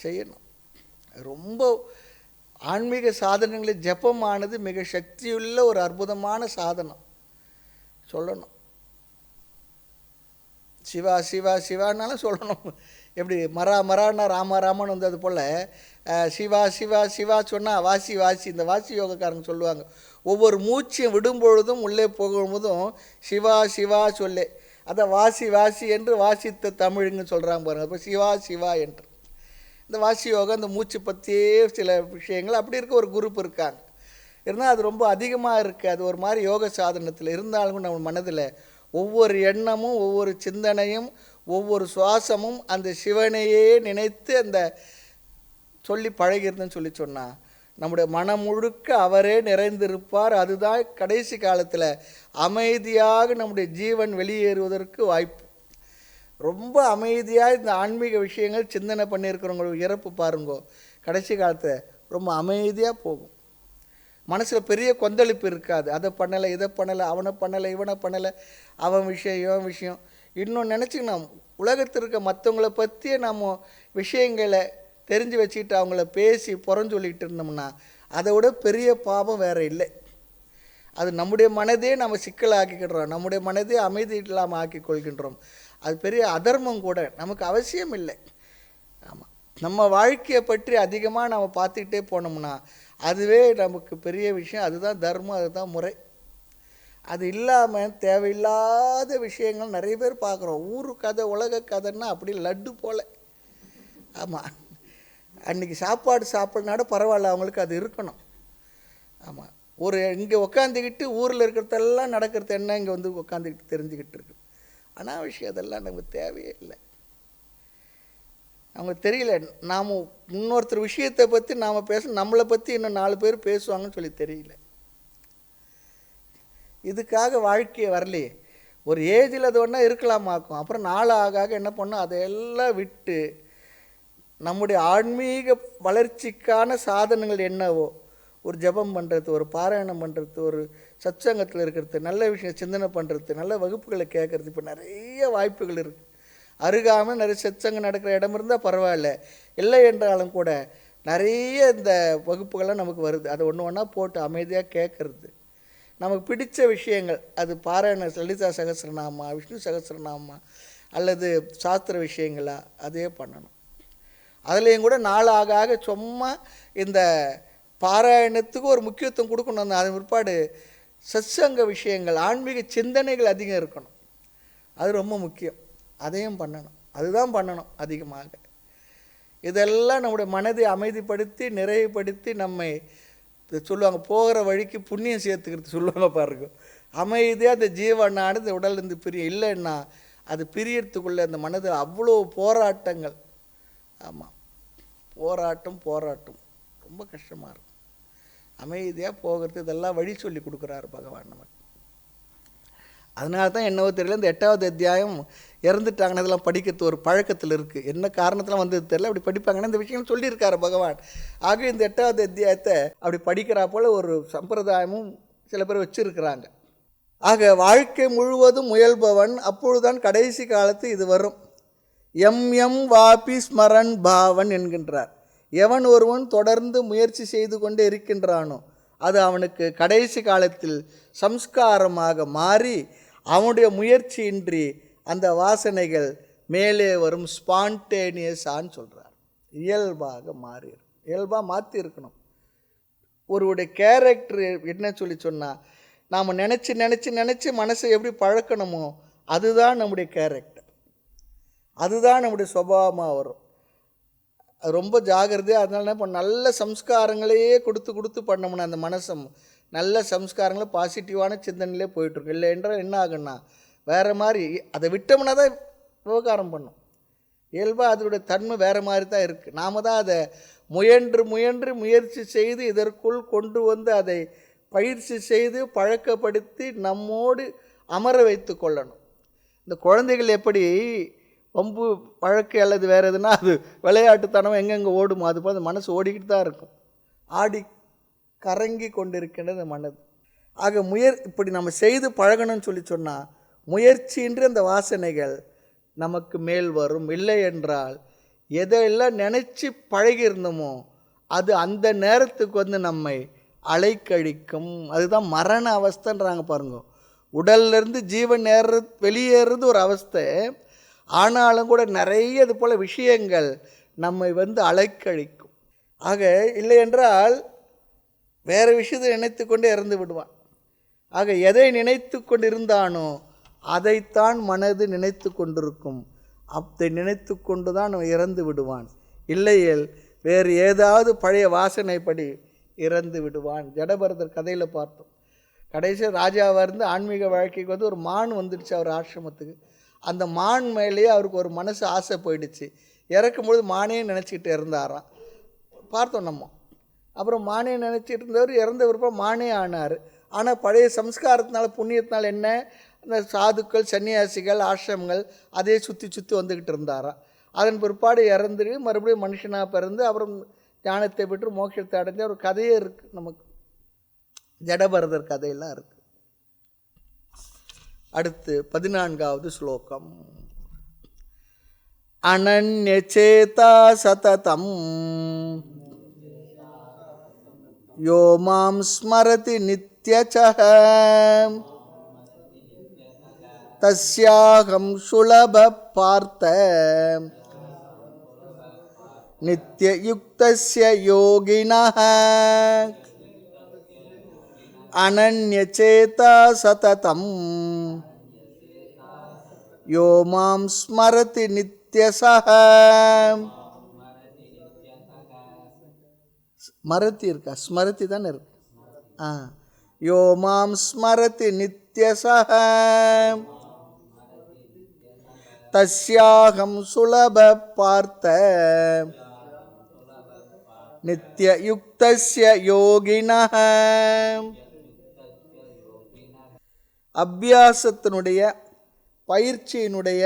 [SPEAKER 1] செய்யணும். ரொம்ப ஆன்மீக சாதனங்களில் ஜபமானது மிக சக்தியுள்ள ஒரு அற்புதமான சாதனம். சொல்லணும், சிவா சிவா சிவானாலும் சொல்லணும். எப்படி மரான்னா ராமான்னு வந்தது போல் சிவா சிவா சிவா சொன்னால் வாசி வாசி, இந்த வாசி யோகக்காரங்க சொல்லுவாங்க, ஒவ்வொரு மூச்சையும் விடும்பொழுதும் உள்ளே போகும்போதும் சிவா சிவா சொல்லே, அதை வாசி வாசி என்று வாசித்த தமிழுங்க சொல்கிறாங்க பாருங்கள். அப்போ சிவா சிவா என்று இந்த வாசி யோகம், இந்த மூச்சு பற்றியே சில விஷயங்கள் அப்படி இருக்க ஒரு குரூப் இருக்காங்க. இருந்தால் அது ரொம்ப அதிகமாக இருக்குது. அது ஒரு மாதிரி யோக சாதனத்தில் இருந்தாலும் நம்ம மனதில் ஒவ்வொரு எண்ணமும், ஒவ்வொரு சிந்தனையும், ஒவ்வொரு சுவாசமும் அந்த சிவனையே நினைத்து அந்த சொல்லி பழகிறதுன்னு சொல்லி சொன்னால் நம்முடைய மனம் முழுக்க அவரே நிறைந்திருப்பார். அதுதான் கடைசி காலத்தில் அமைதியாக நம்முடைய ஜீவன் வெளியேறுவதற்கு வாய்ப்பு. ரொம்ப அமைதியாக இந்த ஆன்மீக விஷயங்கள் சிந்தனை பண்ணியிருக்கிறவங்க இறப்பு பாருங்கோ, கடைசி காலத்தில் ரொம்ப அமைதியாக போகும். மனசில் பெரிய கொந்தளிப்பு இருக்காது. அதை பண்ணலை, இதை பண்ணலை, அவனை பண்ணலை, இவனை பண்ணலை, அவன் விஷயம் இவன் விஷயம். இன்னும் நினச்சிக்கணும், உலகத்தில் இருக்க மற்றவங்கள பற்றியே நம்ம விஷயங்களை தெரிஞ்சு வச்சுக்கிட்டு அவங்கள பேசி புறஞ்சொல்லிக்கிட்டு இருந்தோம்னா அதை விட பெரிய பாவம் வேறு இல்லை. அது நம்முடைய மனதே நம்ம சிக்கலாக்கிக்கிடுறோம், நம்முடைய மனதே அமைதி இல்லாமல் ஆக்கி கொள்கின்றோம். அது பெரிய அதர்மம் கூட, நமக்கு அவசியம் இல்லை. ஆமாம், நம்ம வாழ்க்கையை பற்றி அதிகமாக நம்ம பார்த்துக்கிட்டே போனோம்னா அதுவே நமக்கு பெரிய விஷயம். அதுதான் தர்மம், அதுதான் முறை. அது இல்லாமல் தேவையில்லாத விஷயங்கள் நிறைய பேர் பார்க்குறோம். ஊரு கதை உலக கதைன்னா அப்படி லட்டு போல். ஆமாம், அன்றைக்கி சாப்பாடு சாப்பிட்னாட பரவாயில்ல, அவங்களுக்கு அது இருக்கணும். ஆமாம், ஒரு இங்கே உக்காந்துக்கிட்டு ஊரில் இருக்கிறதெல்லாம் நடக்கிறது என்ன இங்கே வந்து உட்காந்துக்கிட்டு தெரிஞ்சுக்கிட்டு இருக்கு. அனாவசியம், அதெல்லாம் நமக்கு தேவையே இல்லை. அவங்க தெரியல, நாம் இன்னொருத்தர் விஷயத்தை பற்றி நாம் பேச, நம்மளை பற்றி இன்னும் 4 பேர் பேசுவாங்கன்னு சொல்லி தெரியல. இதுக்காக வாழ்க்கையை வரலையே. ஒரு ஏஜில் அது ஒன்றா இருக்கலாமாக்கும், அப்புறம் நாள் ஆக ஆக என்ன பண்ணோம், அதையெல்லாம் விட்டு நம்முடைய ஆன்மீக வளர்ச்சிக்கான சாதனங்கள் என்னவோ, ஒரு ஜபம் பண்ணுறது, ஒரு பாராயணம் பண்ணுறது, ஒரு சத்சங்கத்தில் இருக்கிறது, நல்ல விஷயம் சிந்தனை பண்ணுறது, நல்ல வகுப்புகளை கேட்குறது, இப்போ நிறைய வாய்ப்புகள் இருக்குது. அருகாமல் நிறைய சத்சங்கம் நடக்கிற இடம் இருந்தால் பரவாயில்ல, இல்லை என்றாலும் கூட நிறைய இந்த வகுப்புகள்லாம் நமக்கு வருது. அதை ஒன்று ஒன்றா போட்டு அமைதியாக கேட்குறது, நமக்கு பிடித்த விஷயங்கள், அது பாராயண லலிதா சகஸ்ரநாமா, விஷ்ணு சகஸ்ரநாமா, அல்லது சாஸ்திர விஷயங்களா, அதே பண்ணணும். அதுலேயும் கூட நாள் ஆக ஆக சும்மா இந்த பாராயணத்துக்கு ஒரு முக்கியத்துவம் கொடுக்கணும். அதன் பிற்பாடு சத்சங்க விஷயங்கள், ஆன்மீக சிந்தனைகள் அதிகம் இருக்கணும். அது ரொம்ப முக்கியம். அதையும் பண்ணணும், அதுதான் பண்ணணும் அதிகமாக. இதெல்லாம் நம்முடைய மனதை அமைதிப்படுத்தி நிறைவுபடுத்தி நம்மை சொல்லுவாங்க போகிற வழிக்கு புண்ணியம் சேர்த்துக்கிறது சொல்லுவாங்க பாருங்க. அமைதியாக அந்த ஜீவனானது இந்த உடல்லேருந்து பிரியும். இல்லைன்னா அது பிரியறதுக்குள்ளே அந்த மனதில் அவ்வளோ போராட்டங்கள். ஆமாம், போராட்டம் ரொம்ப கஷ்டமாக இருக்கும். அமைதியாக போகிறது இதெல்லாம் வழி சொல்லி கொடுக்குறாரு பகவான் நமக்கு. அதனால தான் என்னவோ தெரியல, இந்த 8வது அத்தியாயம் இறந்துட்டாங்கன்னா இதெல்லாம் படிக்கிறது ஒரு பழக்கத்தில் இருக்குது. என்ன காரணத்தில் வந்தது தெரியல, அப்படி படிப்பாங்கன்னா இந்த விஷயம் சொல்லியிருக்காரு பகவான். ஆக இந்த 8வது அத்தியாயத்தை அப்படி படிக்கிறா போல் ஒரு சம்பிரதாயமும் சில பேர் வச்சுருக்கிறாங்க. ஆக வாழ்க்கை முழுவதும் முயல்பவன் அப்பொழுதுதான் கடைசி காலத்து இது வரும். எம் வாபி ஸ்மரன் பாவன் என்கின்றார். எவன் ஒருவன் தொடர்ந்து முயற்சி செய்து கொண்டே இருக்கின்றானோ அது அவனுக்கு கடைசி காலத்தில் சம்ஸ்காரமாக மாறி அவனுடைய முயற்சியின்றி அந்த வாசனைகள் மேலே வரும். ஸ்பான்டேனியஸான்னு சொல்கிறார். இயல்பாக மாறிடும், இயல்பாக மாற்றி இருக்கணும். ஒருவருடைய கேரக்டர் என்ன சொல்லி சொன்னால், நாம் நினச்சி மனசை எப்படி பழக்கணுமோ அதுதான் நம்முடைய கேரக்டர், அதுதான் நம்முடைய சுபாவமாக வரும். அது ரொம்ப ஜாகிரதையாக. அதனால இப்போ நல்ல சம்ஸ்காரங்களையே கொடுத்து பண்ணோம்னா அந்த மனசம் நல்ல சம்ஸ்காரங்களை பாசிட்டிவான சிந்தனையிலே போயிட்டுருக்கும். இல்லை என்றால் என்ன ஆகுன்னா வேறு மாதிரி அதை விட்டோம்னா தான் விவகாரம் பண்ணும். இயல்பாக அதோடைய தன்மை வேறு மாதிரி தான் இருக்குது. நாம் தான் அதை முயற்சி செய்து இதற்குள் கொண்டு வந்து அதை பயிற்சி செய்து பழக்கப்படுத்தி நம்மோடு அமர வைத்து கொள்ளணும். இந்த குழந்தைகள் எப்படி வம்பு பழக்கம் அல்லது வேறு எதுனா அது விளையாட்டுத்தனம் எங்கெங்கே ஓடுமோ அது போல் அந்த மனசு ஓடிக்கிட்டு தான் இருக்கும். ஆடி கறங்கி கொண்டிருக்கின்றது மனது. ஆக இப்படி நம்ம செய்து பழகணும்னு சொல்லி சொன்னால் முயற்சியின்றி அந்த வாசனைகள் நமக்கு மேல் வரும். இல்லை என்றால் எதையெல்லாம் நினச்சி பழகியிருந்தோமோ அது அந்த நேரத்துக்கு வந்து நம்மை அலைக்கழிக்கும். அதுதான் மரண அவஸ்தைன்றாங்க பாருங்க. உடல்லேருந்து ஜீவன் வெளியேறது ஒரு அவஸ்தை. ஆனாலும் கூட நிறைய இது போல் விஷயங்கள் நம்மை வந்து அலைக்கழிக்கும். ஆக இல்லை என்றால் வேறு விஷயத்தை நினைத்து கொண்டே இறந்து விடுவான். ஆக எதை நினைத்து கொண்டு இருந்தானோ அதைத்தான் மனது நினைத்து கொண்டிருக்கும். அப்படி நினைத்து கொண்டு தான் அவன் இறந்து விடுவான். இல்லையேல் வேறு ஏதாவது பழைய வாசனைப்படி இறந்து விடுவான். ஜடபரதர் கதையில் பார்த்தோம். கடைசியாக ராஜாவாக இருந்து ஆன்மீக வாழ்க்கைக்கு வந்து ஒரு மான் வந்துடுச்சு அவர் ஆசிரமத்துக்கு. அந்த மான் மேலேயே அவருக்கு ஒரு மனசு ஆசை போயிடுச்சு. இறக்கும்பொழுது மானே நினச்சிக்கிட்டு இறந்தாராம். பார்த்தோம் நம்ம. அப்புறம் மானே நினச்சிட்டு இருந்தவர் இறந்த விருப்பம் மானே ஆனார். ஆனால் பழைய சம்ஸ்காரத்தினால புண்ணியத்தினால் என்ன, அந்த சாதுக்கள் சன்னியாசிகள் ஆசிரமங்கள் அதே சுற்றி வந்துக்கிட்டு இருந்தாராம். அதன் பிற்பாடு இறந்துட்டு மறுபடியும் மனுஷனாக பிறந்து அப்புறம் ஞானத்தை பெற்று மோட்சத்தை அடைஞ்ச ஒரு கதையே இருக்குது நமக்கு. ஜடபரதர் கதையெல்லாம் இருக்குது. அடுத்து 14வது ஸ்லோகம். அனன்யசேதா சததம் யோ மாம் ஸ்மரதி நித்யசஹ தஸ்யாஹம் சுலப பார்த்த நித்யயுக்தஸ்ய யோகினஹ அனன்யசேதா சததம் யோ மாம் ஸ்மரதி நித்யசஹ. ஸ்மரதி இருக்கா? ஸ்மரதி தானே இருக்கு. யோ மாம் ஸ்மரதி நித்யசஹ தஸ்யாஹம் சுலப பார்த்த நித்யயுக்தஸ்ய யோகினஹ. அபியாசத்தினுடைய பயிற்சியினுடைய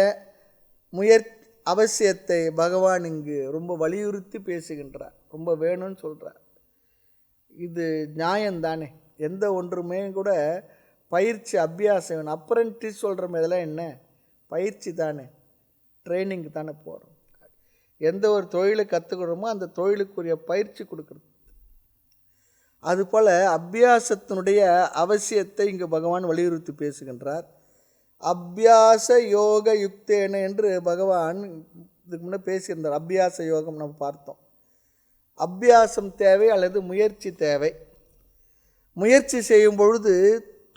[SPEAKER 1] அவசியத்தை பகவான் இங்கு ரொம்ப வலியுறுத்தி பேசுகின்றார். ரொம்ப வேணும்னு சொல்கிறார். இது நியாயம்தானே. எந்த ஒன்றுமே கூட பயிற்சி அபியாசம் வேணும். அப்ரெண்டிஸ் சொல்கிற இதெல்லாம் என்ன பயிற்சி தானே, ட்ரைனிங்கு தானே போகிறோம். எந்த ஒரு தொழிலை கற்றுக்கிறோமோ அந்த தொழிலுக்குரிய பயிற்சி கொடுக்குறது. அதுபோல் அபியாசத்தினுடைய அவசியத்தை இங்கு பகவான் வலியுறுத்தி பேசுகின்றார். அபியாச யோக யுக்தேன என்று பகவான் இதுக்கு முன்னே பேசியிருந்தார். அபியாச யோகம் நம்ம பார்த்தோம். அபியாசம் தேவை அல்லது முயற்சி தேவை. முயற்சி செய்யும் பொழுது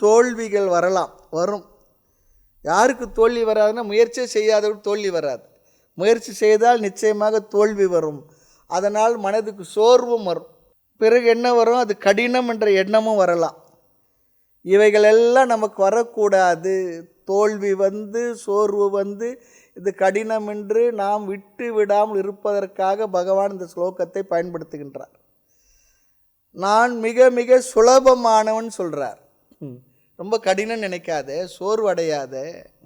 [SPEAKER 1] தோல்விகள் வரும். யாருக்கு தோல்வி வராதுன்னா, முயற்சியே செய்யாதவர்கள் தோல்வி வராது. முயற்சி செய்தால் நிச்சயமாக தோல்வி வரும். அதனால் மனதுக்கு சோர்வும் வரும். பிறகு என்ன வரும்? அது கடினம் என்ற எண்ணமும் வரலாம். இவைகளெல்லாம் நமக்கு வரக்கூடாது. தோல்வி வந்து, சோர்வு வந்து, இது கடினம் என்று நாம் விட்டு விடாமல் இருப்பதற்காக பகவான் இந்த ஸ்லோகத்தை பயன்படுத்துகின்றார். நான் மிக மிக சுலபமானவன் சொல்கிறார். ரொம்ப கடினம் நினைக்காத, சோர்வு அடையாத,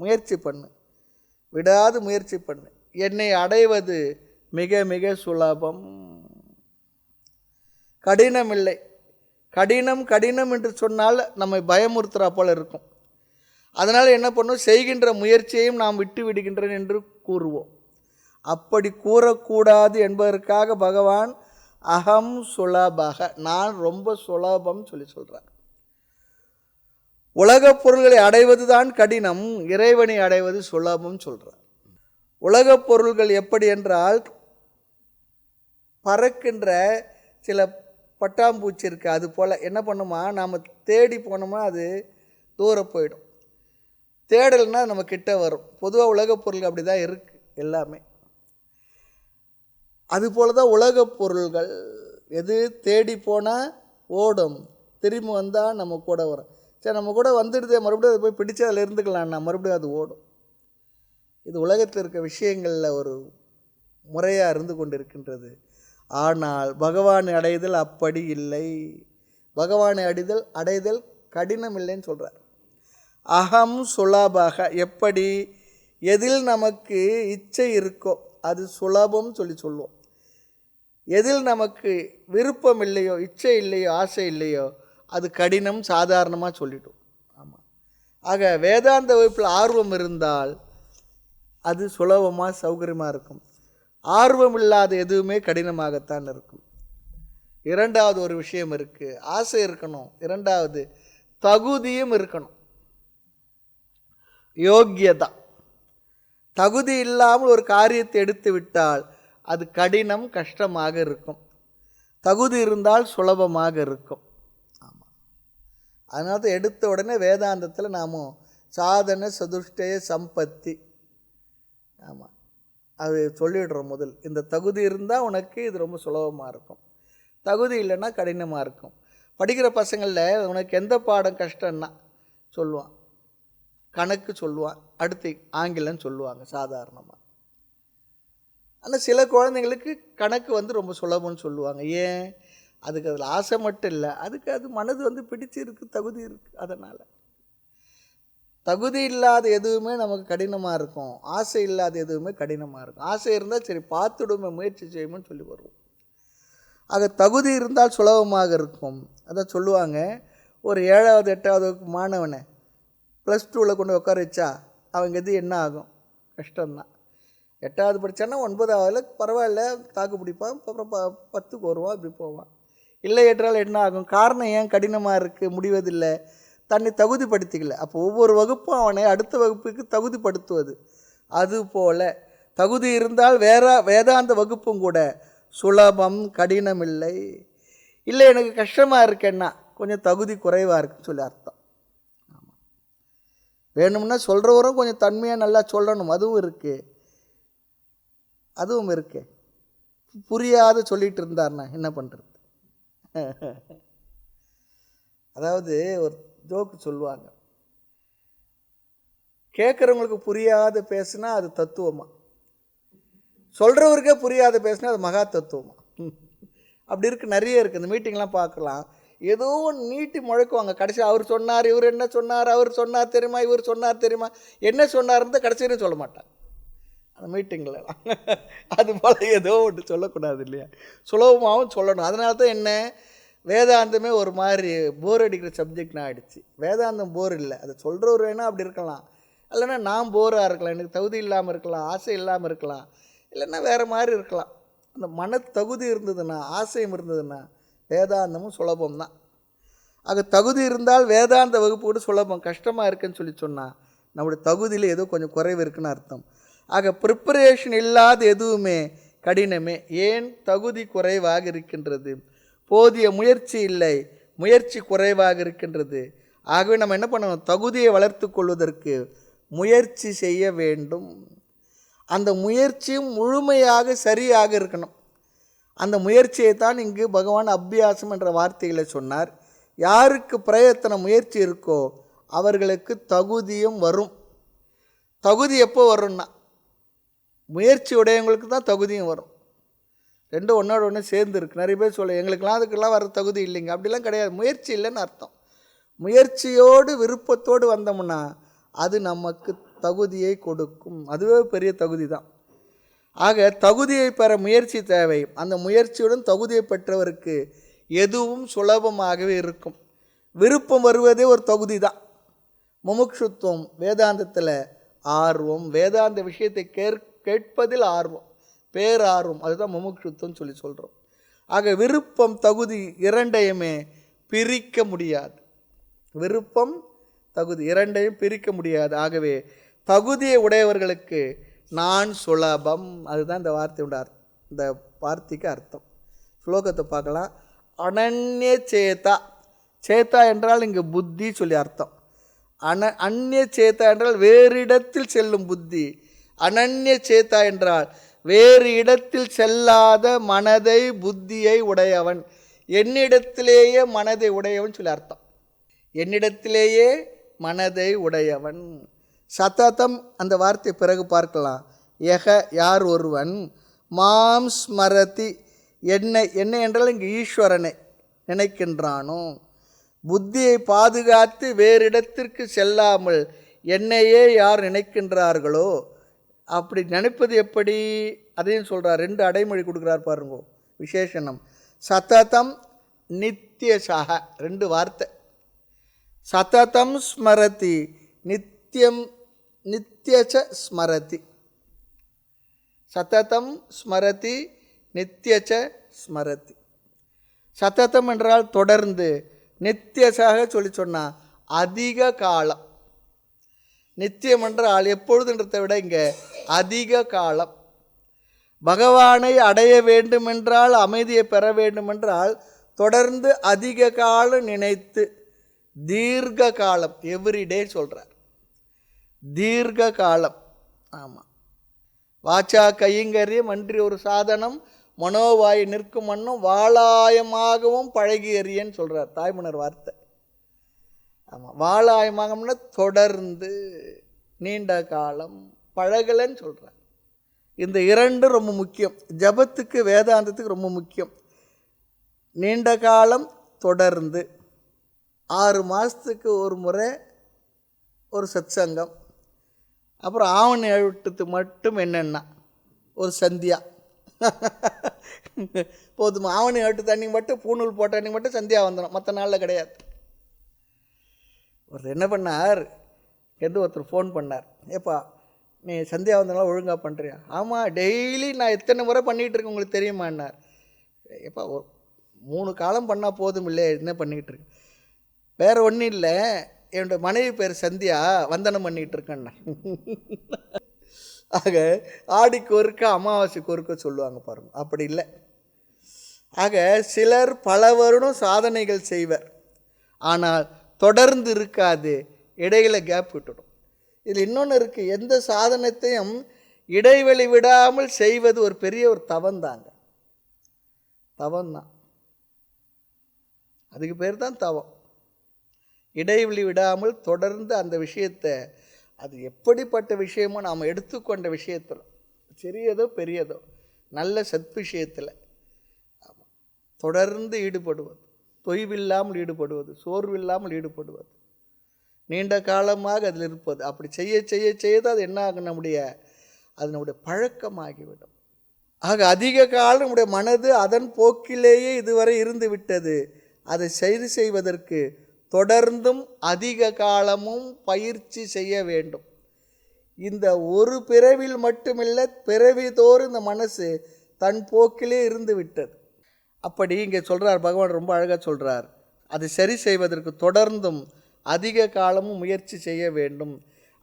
[SPEAKER 1] முயற்சி பண்ணு, விடாது முயற்சி பண்ணு. என்னை அடைவது மிக மிக சுலபம், கடினம் இல்லை. கடினம் கடினம் என்று சொன்னால் நம்மை பயமுறுத்துறா போல இருக்கும். அதனால் என்ன பண்ணும்? செய்கின்ற முயற்சியையும் நாம் விட்டு விடுகின்றேன் என்று கூறுவோம். அப்படி கூறக்கூடாது என்பதற்காக பகவான் அகம் சுலபக, நான் ரொம்ப சுலபம் சொல்கிறார். உலகப் பொருள்களை அடைவது தான் கடினம், இறைவனை அடைவது சுலபம் சொல்கிறார். உலகப் பொருள்கள் எப்படி என்றால், பறக்கின்ற சில பட்டாம்பூச்சி இருக்குது. அது போல் என்ன பண்ணுமா, நாம் தேடி போனோம்னா அது தூரம் போயிடும். தேடல்னா நம்ம கிட்ட வரும். பொதுவாக உலகப் பொருள்கள் அப்படி தான் இருக்குது எல்லாமே. அதுபோல் தான் உலகப் பொருள்கள். எது தேடி போனால் ஓடும், திரும்பி வந்தால் நம்ம கூட வரும். சரி, நம்ம கூட வந்துடுதே, மறுபடியும் அதை போய் பிடிச்சி அதில் இருந்துக்கலாம்னா மறுபடியும் அது ஓடும். இது உலகத்தில் இருக்க விஷயங்களில் ஒரு முறையாக இருந்து கொண்டு இருக்கின்றது. ஆனால் பகவானை அடைதல் அப்படி இல்லை. பகவானை அடைதல் கடினம் இல்லைன்னு சொல்கிறார். அகம் சுலபாக, எப்படி எதில் நமக்கு இச்சை இருக்கோ அது சுலபம் சொல்லுவோம். எதில் நமக்கு விருப்பம் இல்லையோ, இச்சை இல்லையோ, ஆசை இல்லையோ அது கடினம் சாதாரணமாக சொல்லிட்டோம். ஆமாம். ஆக வேதாந்த வகுப்பில் ஆர்வம் இருந்தால் அது சுலபமாக சௌகரியமாக இருக்கும். ஆர்வம் இல்லாத எதுவுமே கடினமாகத்தான் இருக்கும். இரண்டாவது ஒரு விஷயம் இருக்குது, ஆசை இருக்கணும். இரண்டாவது தகுதியும் இருக்கணும். யோக்கியதா. தகுதி இல்லாமல் ஒரு காரியத்தை எடுத்து விட்டால் அது கடினம், கஷ்டமாக இருக்கும். தகுதி இருந்தால் சுலபமாக இருக்கும். ஆமாம். அதனால தான் எடுத்த உடனே வேதாந்தத்தில் நாம் சாதன சதுஷ்டய சம்பத்தி, ஆமாம், அது சொல்லிடுறோம். முதல் இந்த தகுதி இருந்தால் உனக்கு இது ரொம்ப சுலபமாக இருக்கும், தகுதி இல்லைன்னா கடினமாக இருக்கும். படிக்கிற பசங்களில் உனக்கு எந்த பாடம் கஷ்டம்னா சொல்லுவான், கணக்கு சொல்லுவான், அடுத்து ஆங்கிலம் சொல்லுவாங்க சாதாரணமாக. ஆனால் சில குழந்தைங்களுக்கு கணக்கு வந்து ரொம்ப சுலபம்னு சொல்லுவாங்க. ஏன்? அதுக்கு அதில் ஆசை மட்டும் இல்லை, அதுக்கு அது மனது வந்து பிடிச்சிருக்கு, தகுதி இருக்குது. அதனால் தகுதி இல்லாத எதுவுமே நமக்கு கடினமாக இருக்கும், ஆசை இல்லாத எதுவுமே கடினமாக இருக்கும். ஆசை இருந்தால் சரி பார்த்துடுமே, முயற்சி செய்யும்னு சொல்லி வருவோம். ஆக தகுதி இருந்தால் சுலபமாக இருக்கும். அதான் சொல்லுவாங்க, ஒரு 7வது 8வது மாணவனை +2வில் கொண்டு உட்கார வச்சா அவங்க எது என்ன ஆகும்? கஷ்டம்தான். 8வது படித்தான்னா 9வது பரவாயில்ல தாக்கு பிடிப்பான், அப்புறம் 10க்கு வருவான், இப்படி போவான். இல்லை என்றால் என்ன ஆகும்? காரணம் ஏன் கடினமாக இருக்குது, முடிவதில்லை, தன்னை தகுதிப்படுத்திக்கல. அப்போ ஒவ்வொரு வகுப்பும் அவனை அடுத்த வகுப்புக்கு தகுதிப்படுத்துவது. அதுபோல் தகுதி இருந்தால் வேதாந்த வகுப்பும் கூட சுலபம், கடினம் இல்லை. இல்லை எனக்கு கஷ்டமாக இருக்கேன்னா கொஞ்சம் தகுதி குறைவாக இருக்குன்னு சொல்லி அர்த்தம். ஆமாம். வேணும்னா சொல்கிறவரும் கொஞ்சம் தன்மையாக நல்லா சொல்லணும், அதுவும் இருக்கு. புரியாத சொல்லிகிட்டு இருந்தார்னா என்ன பண்ணுறது? அதாவது ஒரு ஜோக்கு சொல்லுவாங்க, கேட்குறவங்களுக்கு புரியாத பேசுனா அது தத்துவமா, சொல்கிறவருக்கே புரியாத பேசுனா அது மகா தத்துவமா. அப்படி இருக்குது, நிறைய இருக்குது. இந்த மீட்டிங்லாம் பார்க்கலாம், ஏதோ நீட்டி முழக்குவாங்க. கடைசி அவர் சொன்னார், இவர் என்ன சொன்னார், அவர் சொன்னார் தெரியுமா, இவர் சொன்னார் தெரியுமா, என்ன சொன்னார்னு கடைசியும் சொல்ல மாட்டாங்க அந்த மீட்டிங்லலாம். அது போல் ஏதோ ஒன்று சொல்லக்கூடாது இல்லையா, சுலபமாகவும் சொல்லணும். அதனால தான் என்ன, வேதாந்தமே ஒரு மாதிரி போர் அடிக்கிற சப்ஜெக்ட்னா ஆகிடுச்சு. வேதாந்தம் போர் இல்லை, அதை சொல்கிறவர் வேணால் அப்படி இருக்கலாம், இல்லைன்னா நான் போராக இருக்கலாம், எனக்கு தகுதி இல்லாமல் இருக்கலாம், ஆசை இல்லாமல் இருக்கலாம், இல்லைன்னா வேறு மாதிரி இருக்கலாம். அந்த மன தகுதி இருந்ததுன்னா, ஆசையும் இருந்ததுன்னா வேதாந்தமும் சுலபம்தான். ஆக தகுதி இருந்தால் வேதாந்த வகுப்பு கூட சுலபம். கஷ்டமாக இருக்குன்னு சொன்னால் நம்முடைய தகுதியில் ஏதோ கொஞ்சம் குறைவு இருக்குன்னு அர்த்தம். ஆக ப்ரிப்பரேஷன் இல்லாத எதுவுமே கடினமே. ஏன்? தகுதி குறைவாக இருக்கின்றது, போதிய முயற்சி இல்லை, முயற்சி குறைவாக இருக்கின்றது. ஆகவே நம்ம என்ன பண்ணணும்? தகுதியை வளர்த்து கொள்வதற்கு முயற்சி செய்ய வேண்டும். அந்த முயற்சியும் முழுமையாக சரியாக இருக்கணும். அந்த முயற்சியை தான் இங்கு பகவான் அபியாசம் என்ற வார்த்தைகளை சொன்னார். யாருக்கு பிரயத்தன முயற்சி இருக்கோ அவர்களுக்கு தகுதியும் வரும். தகுதி எப்போ வரும்னா முயற்சி உடையவங்களுக்கு தான் தகுதியும் வரும். ரெண்டும் ஒன்றோட ஒன்று சேர்ந்து இருக்குது. நிறைய பேர் சொல்ல எங்களுக்கெல்லாம் அதுக்கெல்லாம் வர தகுதி இல்லைங்க, அப்படிலாம் கிடையாது. முயற்சி இல்லைன்னு அர்த்தம். முயற்சியோடு விருப்பத்தோடு வந்தோம்னா அது நமக்கு தகுதியை கொடுக்கும். அதுவே பெரிய தகுதி தான். ஆக தகுதியை பெற முயற்சி தேவை. அந்த முயற்சியுடன் தகுதியை பெற்றவருக்கு எதுவும் சுலபமாகவே இருக்கும். விருப்பம் வருவதே ஒரு தகுதி தான். முமுட்சுத்துவம், வேதாந்தத்தில் ஆர்வம், வேதாந்த விஷயத்தை கேட்பதில் ஆர்வம், பேரார்வம், அதுதான் முமுட்சுத்துவம் சொல்லி சொல்கிறோம். ஆக விருப்பம் தகுதி இரண்டையுமே பிரிக்க முடியாது. விருப்பம் தகுதி இரண்டையும் பிரிக்க முடியாது. ஆகவே தகுதியை உடையவர்களுக்கு நான் சுலபம், அதுதான் இந்த வார்த்தையோட இந்த வார்த்தைக்கு அர்த்தம். ஸ்லோகத்தை பார்க்கலாம். அனன்ய சேதா, சேதா என்றால் இங்கு புத்தி சொல்லி அர்த்தம். அந்நிய சேதா என்றால் வேறு இடத்தில் செல்லும் புத்தி. அனன்ய சேதா என்றால் வேறு இடத்தில் செல்லாத மனதை புத்தியை உடையவன், என்னிடத்திலேயே மனதை உடையவன் சொல்லி அர்த்தம். என்னிடத்திலேயே மனதை உடையவன். சததம் அந்த வார்த்தை பிறகு பார்க்கலாம். யக யார் ஒருவன், மாம் ஸ்மரதி என்னை என்றால் இங்கு ஈஸ்வரனை நினைக்கின்றானோ, புத்தியை பாதுகாத்து வேறு இடத்திற்கு செல்லாமல் என்னையே யார் நினைக்கின்றார்களோ, அப்படி நினைப்பது எப்படி அதையும் சொல்கிறார். 2 அடைமொழி கொடுக்குறார் பாருங்க, விசேஷனம். சததம் நித்தியசக, 2 வார்த்தை. சததம் ஸ்மரதி, நித்தியம் நித்தியச ஸ்மரதி. சததம் ஸ்மரதி, நித்தியச ஸ்மரதி. சததம் என்றால் தொடர்ந்து, நித்தியசாக சொல்லி சொன்னால் அதிக காலம். நித்தியம் என்றால் எப்பொழுதுன்றதை விட இங்கே அதிக காலம். பகவானை அடைய வேண்டுமென்றால், அமைதியை பெற வேண்டுமென்றால் தொடர்ந்து அதிக காலம் நினைத்து, தீர்க்க காலம், எவ்ரிடே சொல்கிறார். தீர்க்க காலம். ஆமாம். வாச்சா கைங்கரியம் அன்றி ஒரு சாதனம், மனோவாய் நிற்கும் மண்ணும் வாளாயமாகவும் பழகியறியன்னு சொல்கிறார் தாய்மன்னர் வார்த்தை. ஆமாம், வாளாயமாகம்னா தொடர்ந்து நீண்ட காலம், பழகலன்னு சொல்கிறார். இந்த 2 ரொம்ப முக்கியம். ஜபத்துக்கு வேதாந்தத்துக்கு ரொம்ப முக்கியம். நீண்ட காலம் தொடர்ந்து, 6 மாதத்துக்கு ஒரு முறை ஒரு சத்சங்கம், அப்புறம் ஆவணி எழுத்துக்கு மட்டும் என்னென்னா ஒரு சந்தியா போதுமா. ஆவணி எழுத்து அன்றைக்கி மட்டும், பூநூல் போட்ட அன்றைக்கி மட்டும் சந்தியா வந்துடும், மற்ற நாளில் கிடையாது. ஒருத்தர் என்ன பண்ணார், ஒருத்தர் ஃபோன் பண்ணார், ஏப்பா நீ சந்தியா வந்தனால ஒழுங்காக பண்ணுறியா? ஆமாம், டெய்லி நான் எத்தனை முறை பண்ணிகிட்டு இருக்கேன் உங்களுக்கு தெரியுமான்னார். ஏப்பா ஒரு 3 காலம் பண்ணால் போதும் இல்லை, என்ன பண்ணிக்கிட்டு இருக்கு? வேறு ஒன்றும் இல்லை, என்னோடய மனைவி பேர் சந்தியா, வந்தனம் பண்ணிகிட்டு இருக்கேன்னா. ஆக ஆடிக்கு ஒருக்க அமாவாசைக்கு ஒருக்க சொல்லுவாங்க பாருங்க, அப்படி இல்லை. ஆக சிலர் பல வருடம் சாதனைகள் செய்வர், ஆனால் தொடர்ந்து இருக்காது, இடையில கேப் விட்டுடும். இதில் இன்னொன்று இருக்குது, எந்த சாதனத்தையும் இடைவெளி விடாமல் செய்வது ஒரு பெரிய ஒரு தவந்தாங்க. தவம்தான், அதுக்கு பேர் தான் தவம். இடைவெளி விடாமல் தொடர்ந்து அந்த விஷயத்தை, அது எப்படிப்பட்ட விஷயமோ நாம் எடுத்துக்கொண்ட விஷயத்தில், சிறியதோ பெரியதோ, நல்ல சத்விஷயத்தில் தொடர்ந்து ஈடுபடுவது, தொய்வில்லாமல் ஈடுபடுவது, சோர்வில்லாமல் ஈடுபடுவது, நீண்ட காலமாக அதில் இருப்பது. அப்படி செய்ய செய்ய செய்து அது என்ன ஆகும், அது நம்முடைய பழக்கமாகிவிடும். ஆக அதிக காலம் நம்முடைய மனது அதன் போக்கிலேயே இதுவரை இருந்து விட்டது. அதை செய்வதற்கு தொடர்ந்தும் அதிக காலமும் பயிற்சி செய்ய வேண்டும். இந்த ஒரு பிறவியில் மட்டுமில்லை, பிறவிதோறும் இந்த மனசு தன் போக்கிலே இருந்து விட்டது. அப்படி இங்கே சொல்கிறார் பகவான், ரொம்ப அழகாக சொல்கிறார், அதை சரி செய்வதற்கு தொடர்ந்தும் அதிக காலமும் முயற்சி செய்ய வேண்டும்.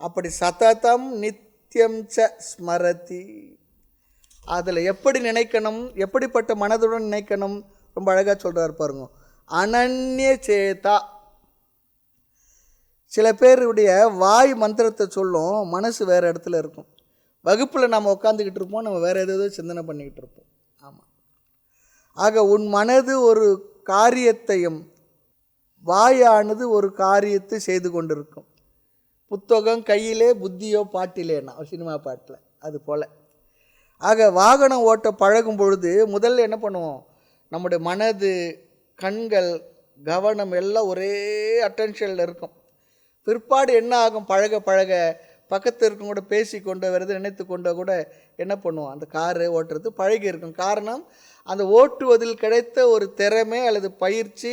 [SPEAKER 1] அப்படி சததம் நித்தியம் ச ஸ்மரதி, அதில் எப்படி நினைக்கணும், எப்படிப்பட்ட மனதுடன் நினைக்கணும், ரொம்ப அழகாக சொல்கிறார் பாருங்க. அனன்ய சேதா, சில பேருடைய வாய் மந்திரத்தை சொல்லும், மனசு வேறு இடத்துல இருக்கும். வகுப்பில் நம்ம உட்காந்துக்கிட்டு இருப்போம், நம்ம வேறு ஏதோ சிந்தனை பண்ணிக்கிட்டு இருப்போம். ஆமாம். ஆக உன் மனது ஒரு காரியத்தையும் வாயானது ஒரு காரியத்தை செய்து கொண்டிருக்கும். புத்தகம் கையிலே புத்தியோ பாட்டிலேனா சினிமா பாட்டில் அது போல். ஆக வாகனம் ஓட்ட பழகும் பொழுது முதல்ல என்ன பண்ணுவோம், நம்முடைய மனது கண்கள் கவனம் எல்லாம் ஒரே அட்டென்ஷனில் இருக்கும். பிற்பாடு என்ன ஆகும், பழக பழக பக்கத்தில் இருக்கும் கூட பேசி கொண்டு வருது நினைத்து கொண்டு கூட என்ன பண்ணுவோம், அந்த காரை ஓட்டுறது பழகி இருக்கும். காரணம் அந்த ஓட்டுவதில் கிடைத்த ஒரு திறமை அல்லது பயிற்சி,